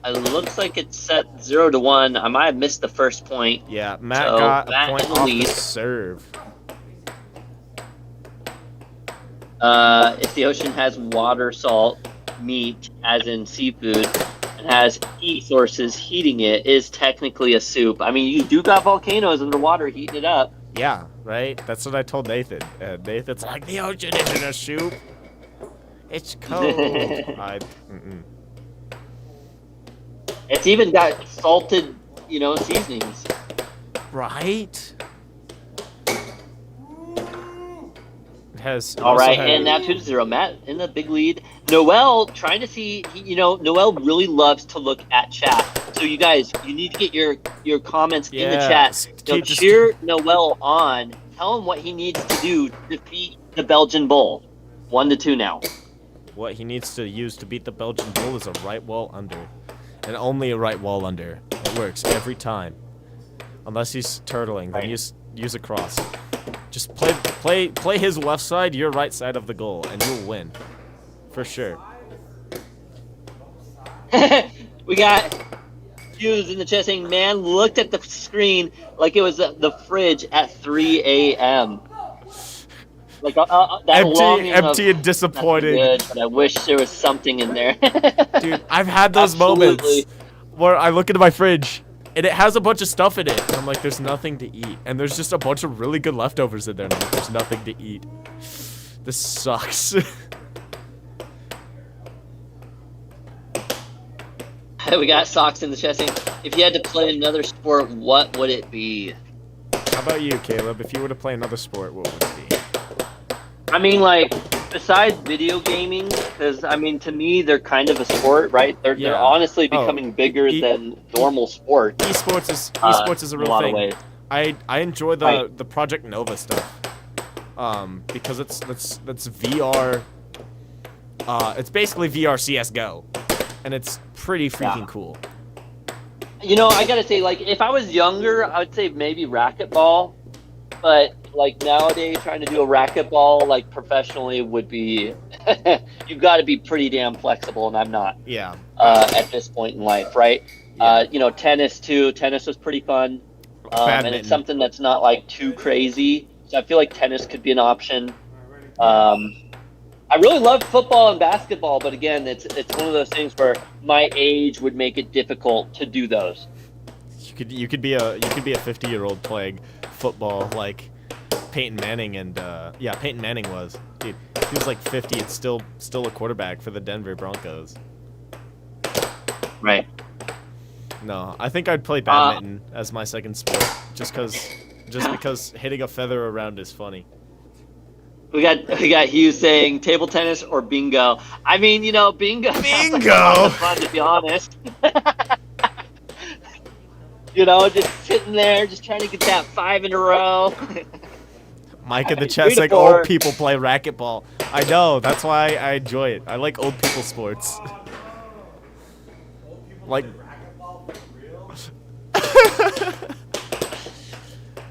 It looks like it's set 0-1. I might have missed the first point. Yeah, Matt got a point off the serve. If the ocean has water, salt, meat, as in seafood, and has heat sources heating it, is technically a soup. I mean, you do got volcanoes underwater heating it up. Yeah, right? That's what I told Nathan. Nathan's like, the ocean isn't a soup. It's cold. It's even got salted, seasonings. Right? All right, and now 2-0. Matt in the big lead. Noel trying to see, Noel really loves to look at chat. So you guys, you need to get your comments in the chat. Cheer Noel on. Tell him what he needs to do to defeat the Belgian Bull. 1-2 now. What he needs to use to beat the Belgian Bull is a right wall under. And only a right wall under. It works every time. Unless he's turtling, then use a cross. Just play his left side, your right side of the goal, and you'll win. For sure. We got Hughes in the chat saying, man looked at the screen like it was the fridge at 3 a.m. Like that empty and disappointed. Good, but I wish there was something in there. Dude, I've had those moments where I look into my fridge and it has a bunch of stuff in it, and I'm like, there's nothing to eat, and there's just a bunch of really good leftovers in there, and I'm like, there's nothing to eat. This sucks. We got Socks in the chat saying, if you had to play another sport, what would it be? How about you, Caleb? If you were to play another sport, what would it be? I mean, besides video gaming, because, I mean, to me, they're kind of a sport, right? They're honestly becoming bigger than normal sports. Esports is a real thing. I enjoy the Project Nova stuff, because it's VR. It's basically VR CS:GO, and it's pretty freaking cool. I gotta say, if I was younger, I would say maybe racquetball, but nowadays, trying to do a racquetball professionally would be you've got to be pretty damn flexible, and I'm not. Yeah. At this point in life, right? Yeah. Tennis too. Tennis was pretty fun, and it's something that's not too crazy. So I feel like tennis could be an option. I really love football and basketball, but again, it's one of those things where my age would make it difficult to do those. You could be a 50-year-old playing football like Peyton Manning and Peyton Manning was. Dude, he was 50 and still a quarterback for the Denver Broncos. Right. No, I think I'd play badminton as my second sport, just because hitting a feather around is funny. We got Hugh saying table tennis or bingo. I mean, bingo. Bingo. Fun, to be honest. Just sitting there, just trying to get that 5 in a row. Mike in the chat saying old people play racquetball. I know, that's why I enjoy it. I like old people sports.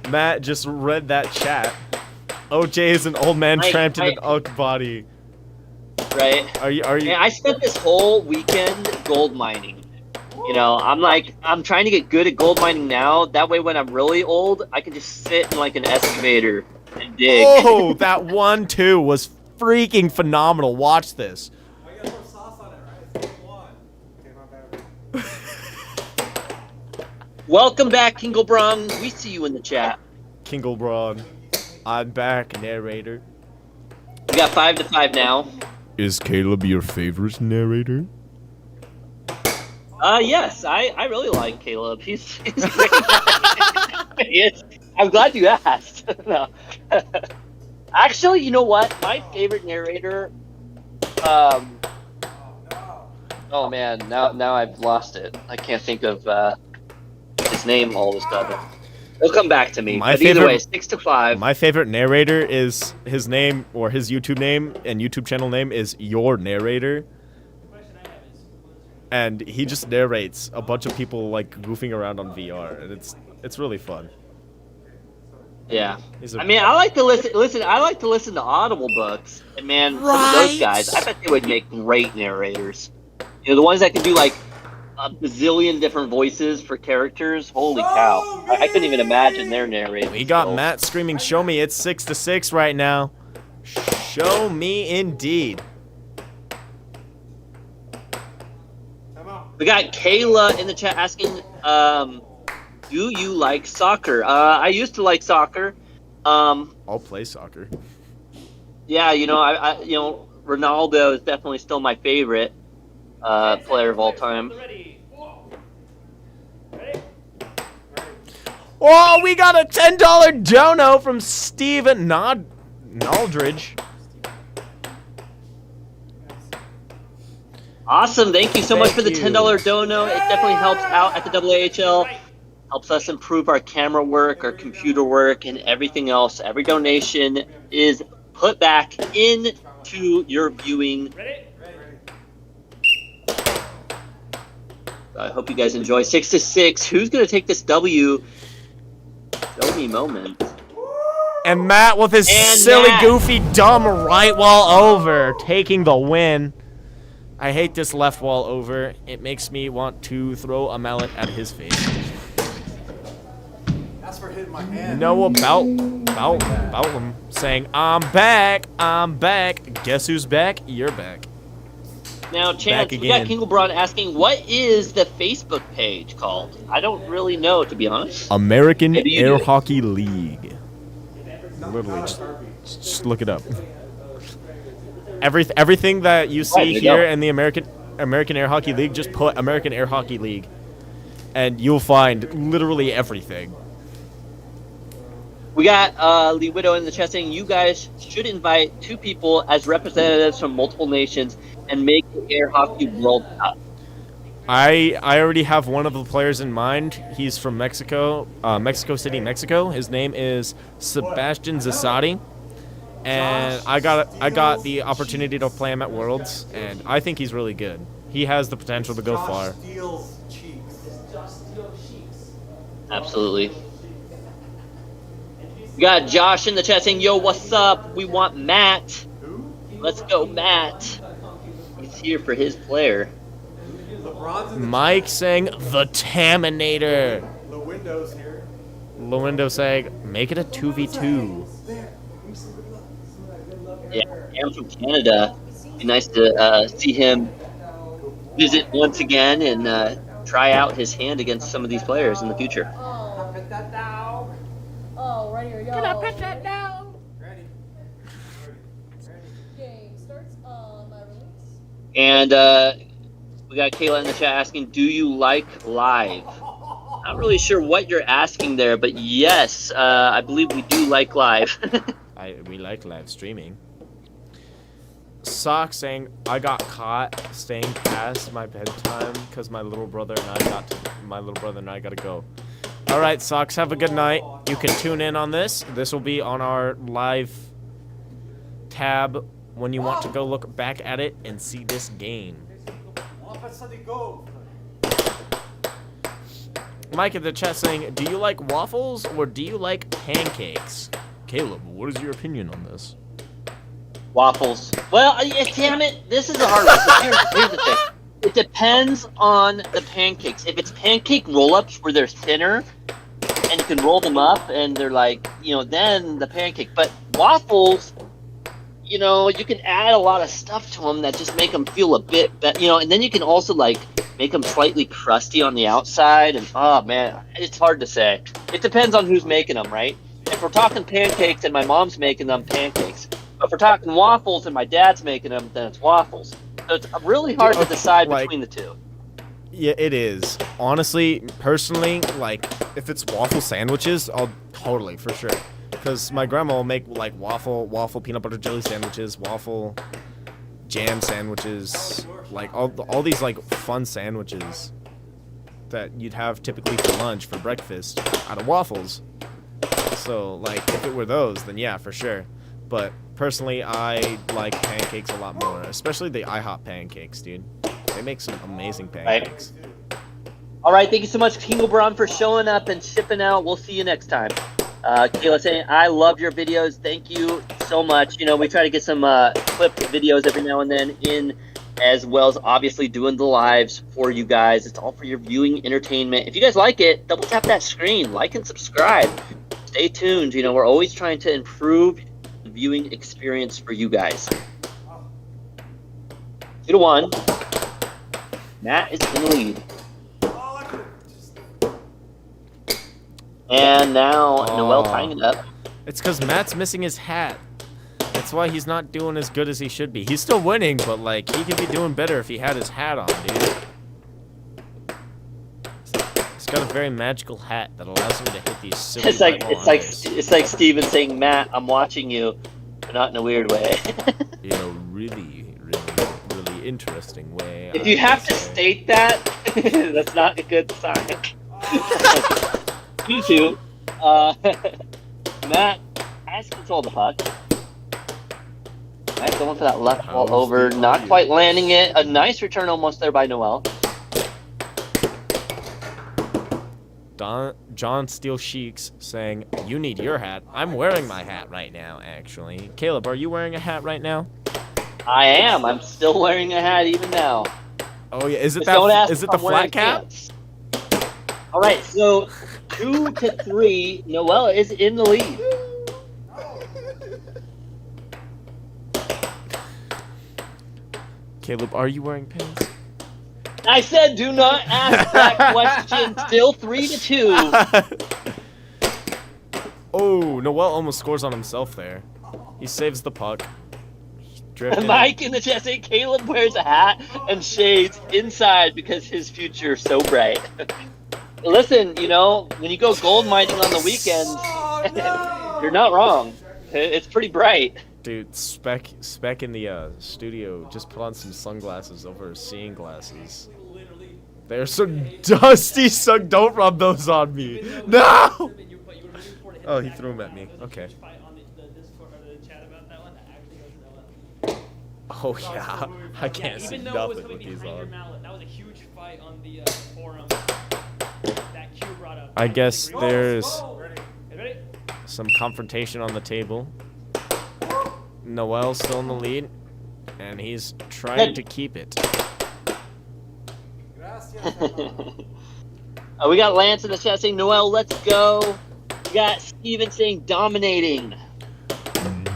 Matt just read that chat. OJ is an old man trapped in an oak body. right? Are you? And I spent this whole weekend gold mining. You know, I'm trying to get good at gold mining now. That way, when I'm really old, I can just sit in like an excavator and dig. Oh, that 1-2 was freaking phenomenal. Watch this. I got some sauce on it, right? It's 1. Okay, not bad. Welcome back, Kinglebrung. We see you in the chat. Kinglebraun, I'm back, narrator. We got 5-5 now. Is Caleb your favorite narrator? Yes, I really like Caleb. He's great. Yes. I'm glad you asked. No. Actually, you know what? My favorite narrator. Oh man, now I've lost it. I can't think of his name all of a sudden. It'll come back to me. But either way, 6-5. My favorite narrator is his name, or his YouTube name and YouTube channel name is Your Narrator. And he just narrates a bunch of people like goofing around on VR, and it's really fun. Yeah, I mean, I like to listen. I like to listen to Audible books, and man, some of those guys, I bet they would make great narrators. You know, the ones that can do like a bazillion different voices for characters. Holy cow! I couldn't even imagine their narrators. We got Matt screaming, "Show me!" It's 6-6 right now. Show me indeed. We got Kayla in the chat asking, do you like soccer? I used to like soccer. I'll play soccer. Yeah, you know, Ronaldo is definitely still my favorite player of all time. Oh, we got a $10 dono from Steven Naldridge. Awesome, thank you so much for the $10 dono. It definitely helps out at the AAHL. Helps us improve our camera work, our computer work, and everything else. Every donation is put back into your viewing. I hope you guys enjoy. 6-6. Who's gonna take this W? Show me moment. And Matt with his silly, goofy, dumb right wall over, taking the win. I hate this left wall over. It makes me want to throw a mallet at his face. That's for hitting my hand. Noah Bowlam saying, I'm back. Guess who's back? You're back. Now, Chance, we got Kinglebraun asking, what is the Facebook page called? I don't really know, to be honest. American Air Hockey League. Literally, just look it up. Everything that you see here in the American Air Hockey League, just put American Air Hockey League, and you'll find literally everything. We got Lee Widow in the chat saying, you guys should invite 2 people as representatives from multiple nations and make the Air Hockey World Cup. I already have one of the players in mind. He's from Mexico, Mexico City, Mexico. His name is Sebastian Zasadi. And I got the opportunity to play him at Worlds, and I think he's really good. He has the potential to go far. Absolutely. We got Josh in the chat saying, yo, what's up? We want Matt. Let's go, Matt. He's here for his player. Mike saying, the Taminator. Lewindo's here. Lewindo saying, make it a 2v2. Yeah, I'm from Canada. It'd be nice to see him visit once again and try out his hand against some of these players in the future. Oh, ready or go. Can I pet that down? Ready. Game starts on my release. And we got Kayla in the chat asking, do you like live? Not really sure what you're asking there, but yes, I believe we do like live. We like live streaming. Sock saying, I got caught staying past my bedtime because my little brother and I gotta go. All right, Socks, have a good night. You can tune in on this. This will be on our live tab when you want to go look back at it and see this game. Mike in the chat saying, do you like waffles or do you like pancakes? Caleb, what is your opinion on this? Waffles. Well, damn it, this is a hard one. So here's the thing. It depends on the pancakes. If it's pancake roll-ups where they're thinner, and you can roll them up, and they're like, then the pancake. But waffles, you can add a lot of stuff to them that just make them feel a bit better, and then you can also, like, make them slightly crusty on the outside, and, oh, man, it's hard to say. It depends on who's making them, right? If we're talking pancakes and my mom's making them, pancakes. But if we're talking waffles and my dad's making them, then it's waffles. So it's really hard to decide between the two. Yeah, it is. Honestly, personally, like, if it's waffle sandwiches, I'll totally, for sure. Because my grandma will make, like, waffle peanut butter jelly sandwiches, waffle jam sandwiches, like, all these, like, fun sandwiches that you'd have typically for lunch, for breakfast, out of waffles. So, like, if it were those, then yeah, for sure. But personally, I like pancakes a lot more, especially the IHOP pancakes, dude. They make some amazing pancakes. All right, thank you so much, Kinglebraun, for showing up and shipping out. We'll see you next time. Kayla saying, I love your videos. Thank you so much. We try to get some clip videos every now and then in, as well as obviously doing the lives for you guys. It's all for your viewing entertainment. If you guys like it, double tap that screen, like and subscribe. Stay tuned. We're always trying to improve the viewing experience for you guys. 2-1. Matt is in the lead. And now Noel tying it up. It's because Matt's missing his hat. That's why he's not doing as good as he should be. He's still winning, but, like, he could be doing better if he had his hat on, dude. He's got a very magical hat that allows him to hit these silly It's like Steven saying, Matt, I'm watching you, but not in a weird way. In a really, really interesting way. If you have to state that, that's not a good sign. 2-2. Matt has control of the puck. Matt going for that left ball over, not quite landing it. A nice return almost there by Noel. John Steele Sheiks saying, you need your hat. I'm wearing my hat right now, actually. Caleb, are you wearing a hat right now? I am. I'm still wearing a hat even now. Oh, yeah. Is it Just the flat cap? All right, so 2-3. Noel is in the lead. Caleb, are you wearing pants? I said do not ask that question. Still 3-2. Oh, Noel almost scores on himself there. He saves the puck. Mike in the chat saying Caleb wears a hat and shades inside because his future is so bright. Listen, when you go gold mining on the weekends, you're not wrong. It's pretty bright. Dude, Spec in the studio just put on some sunglasses over seeing glasses. They're so dusty, so don't rub those on me. No! Oh, he threw them at me. Okay. Oh yeah, I can't see nothing with these on. That was a huge fight on the forum. That Q brought up. I guess there's some confrontation on the table. Noel's still in the lead, and he's trying to keep it. We got Lance in the chat saying, Noel, let's go. We got Steven saying dominating.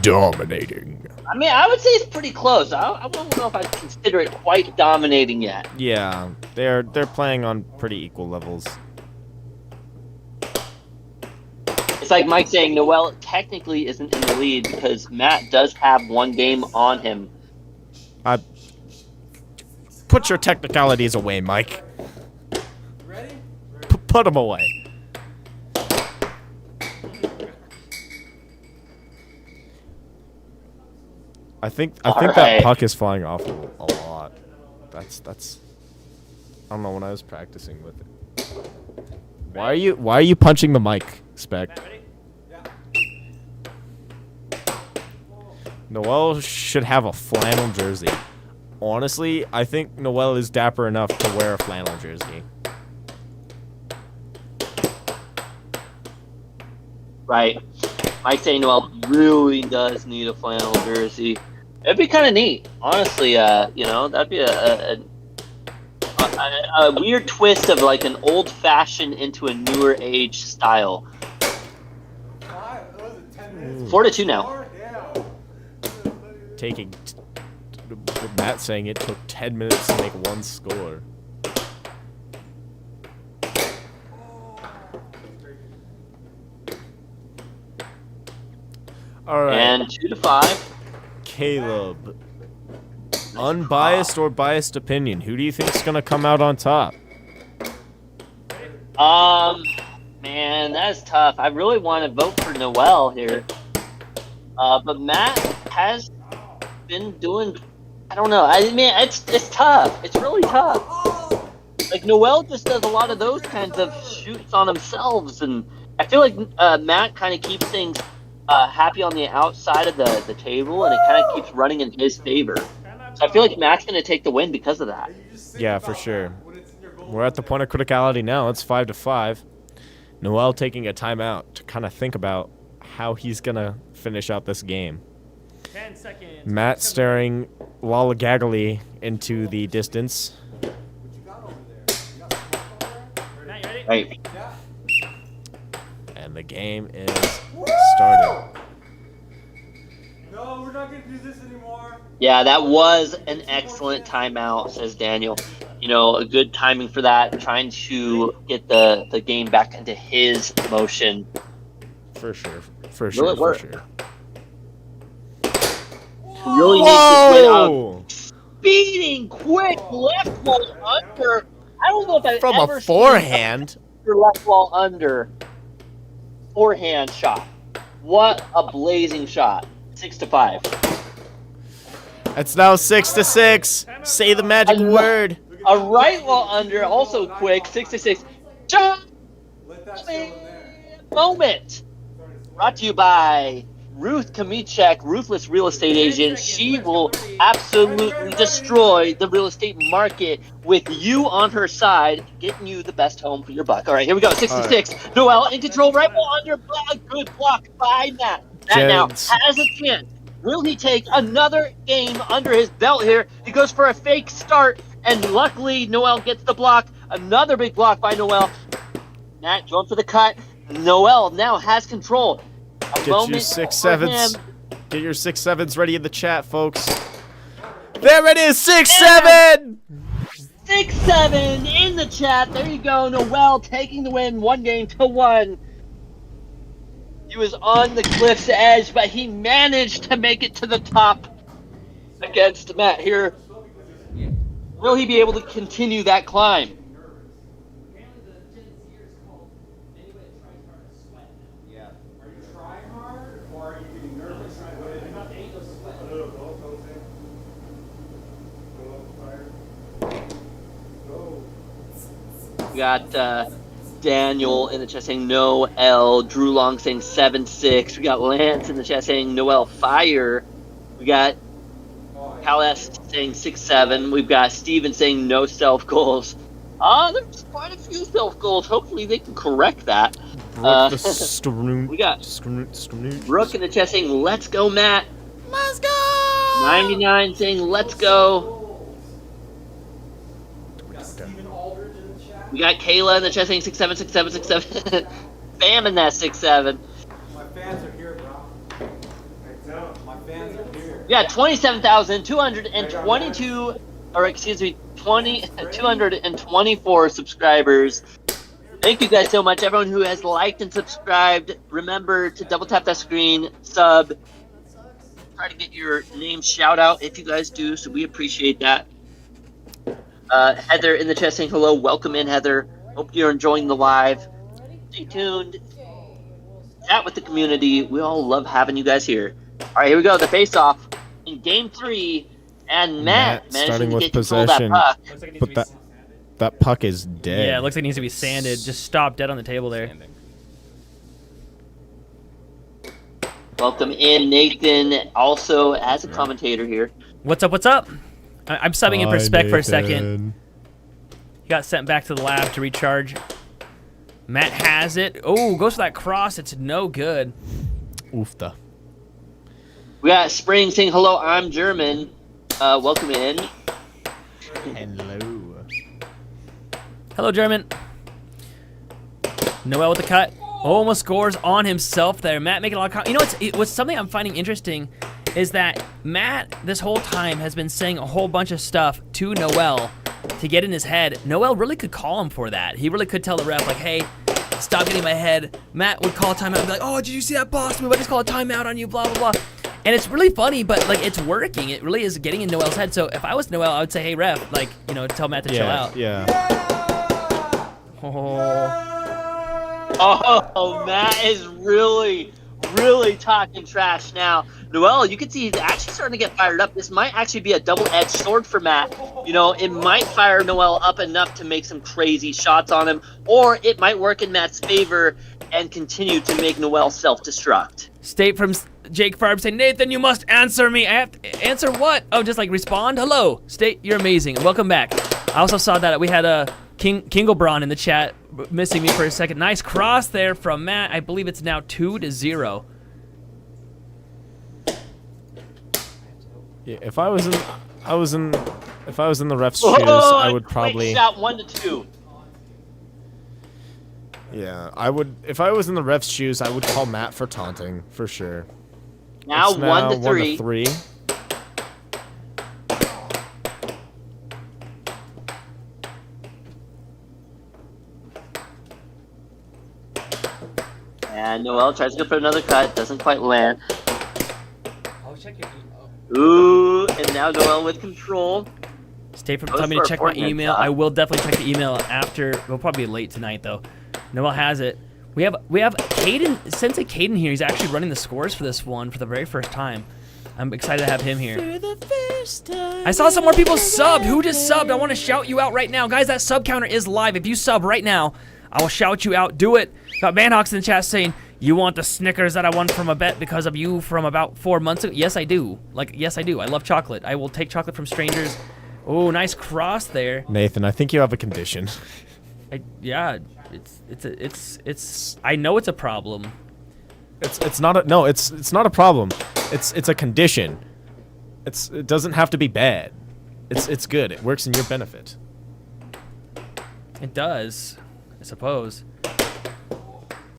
Dominating. I mean, I would say it's pretty close. I don't know if I'd consider it quite dominating yet. Yeah, they're playing on pretty equal levels. It's like Mike saying Noel technically isn't in the lead because Matt does have one game on him. Put your technicalities away, Mike. Ready? Put them away. I think that puck is flying off a lot. That's. I don't know, when I was practicing with it. Why are you punching the mic, Spec? Noel should have a flannel jersey. Honestly, I think Noel is dapper enough to wear a flannel jersey. Right. Mike saying Noel really does need a flannel jersey. It'd be kind of neat, honestly. That'd be a weird twist of like an old-fashioned into a newer age style. 4-2 now. Taking. Matt saying it took 10 minutes to make one score. All right. And 2-5. Caleb. Unbiased or biased opinion, who do you think's gonna come out on top? Man, that's tough. I really want to vote for Noel here. But Matt has been doing, I don't know. I mean, it's tough. It's really tough. Like, Noel just does a lot of those kinds of shoots on themselves, and I feel like Matt kind of keeps things happy on the outside of the table, and it kind of keeps running in his favor. So I feel like Matt's going to take the win because of that. Yeah, for sure. We're at the point of criticality now. It's 5-5. Noel taking a timeout to kind of think about how he's going to finish out this game. 10 seconds. Matt staring lollygaggly into the distance. Right. And the game is started. No, we're not gonna do this anymore. Yeah, that was an excellent timeout, says Daniel. You know, a good timing for that, trying to get the game back into his motion. For sure. For Will sure. it For work? sure. Really needs to win out. Whoa! Speeding quick left wall under. I don't know if I've From ever a forehand. seen your left wall under forehand shot. What a blazing shot. 6-5. It's now 6-6. Say the magic word. A right wall under, also quick. 6-6. Shot. Let that settle there. Moment. Brought to you by Ruth Kamichek, Ruthless Real Estate Agent. She will absolutely destroy the real estate market with you on her side, getting you the best home for your buck. All right, here we go. 6-6. Noel in control. Right wall under. Good block by Matt. Matt now has a chance. Will he take another game under his belt here? He goes for a fake start, and luckily Noel gets the block. Another big block by Noel. Matt going for the cut. Noel now has control. Get your 6-7s. Get your 6-7s ready in the chat, folks. There it is, 6-7. 6-7 in the chat. There you go. Noel taking the win, 1-1. He was on the cliff's edge, but he managed to make it to the top against Matt here. Will he be able to continue that climb? Are you trying hard or are you getting nervous? We got Daniel in the chat saying Noel, Drew Long saying 7-6. We got Lance in the chat saying Noel Fire. We got Cal S saying 6-7. We've got Steven saying no self goals. There's quite a few self goals. Hopefully they can correct that. We got Brooke in the chat saying let's go, Matt. Let's go. 99 saying let's go. We got Kayla in the chat saying 6-7, 6-7, 6-7. Spamming that 6-7. My fans are here, bro. My fans are here. We got 27,222, or excuse me, 224 subscribers. Thank you guys so much. Everyone who has liked and subscribed, remember to double tap that screen, sub. Try to get your name shout out if you guys do, so we appreciate that. Heather in the chat saying hello. Welcome in, Heather. Hope you're enjoying the live. Stay tuned. Chat with the community. We all love having you guys here. All right, here we go. The face-off in Game 3, and Matt starting managing to with get control of that possession. puck. But that puck is dead. Yeah, it looks like it needs to be sanded. Just stop dead on the table there. Welcome in, Nathan, also as a commentator here. What's up? What's up? I'm subbing in for Spec for a second. He got sent back to the lab to recharge. Matt has it. Oh, goes for that cross. It's no good. Oofta. We got Spring saying hello. I'm German. Welcome in. Hello. Hello, German. Noel with the cut. Almost scores on himself there. Matt making a lot of... You know what's something I'm finding interesting is that Matt this whole time has been saying a whole bunch of stuff to Noel to get in his head. Noel really could call him for that. He really could tell the ref, like, hey, stop getting in my head. Matt would call a timeout and be like, oh, did you see that boss move? I just called a timeout on you, blah, blah, blah. And it's really funny, but, like, it's working. It really is getting in Noel's head. So if I was Noel, I would say, hey, ref, like, you know, tell Matt to chill out. Yeah. Oh, Matt is really talking trash now. Noel, you can see he's actually starting to get fired up. This might actually be a double-edged sword for Matt. You know, it might fire Noel up enough to make some crazy shots on him, or it might work in Matt's favor and continue to make Noel self-destruct. State from Jake Farb saying, Nathan, you must answer me. I have to answer what? Oh, just like respond. Hello, State, you're amazing. Welcome back. I also saw that we had a Kinglebron in the chat, missing me for a second. Nice cross there from Matt. I believe it's now 2-0. Yeah, if I was in the ref's shoes, I would probably. Shot 1-2. Yeah, I would. If I was in the ref's shoes, I would call Matt for taunting for sure. Now, It's now 1-3. 1-3. And Noel tries to go for another cut, doesn't quite land. I'll check your email. Ooh, and now Noel with control. Stay from Goes telling me for to a check my Fortnite email. shot. I will definitely check the email after. We'll probably be late tonight though. Noel has it. We have Caden. Sensei Caden here. He's actually running the scores for this one for the very first time. I'm excited to have him here. I saw some more people subbed. Who just subbed? I want to shout you out right now. Guys, that sub counter is live. If you sub right now, I will shout you out. Do it. Got Van Hawks in the chat saying, you want the Snickers that I won from a bet because of you from about 4 months ago? Yes, I do. Yes, I do. I love chocolate. I will take chocolate from strangers. Oh, nice cross there. Nathan, I think you have a condition. Yeah, it's. I know it's a problem. It's not a it's not a problem. It's a condition. It doesn't have to be bad. It's good. It works in your benefit. It does, I suppose.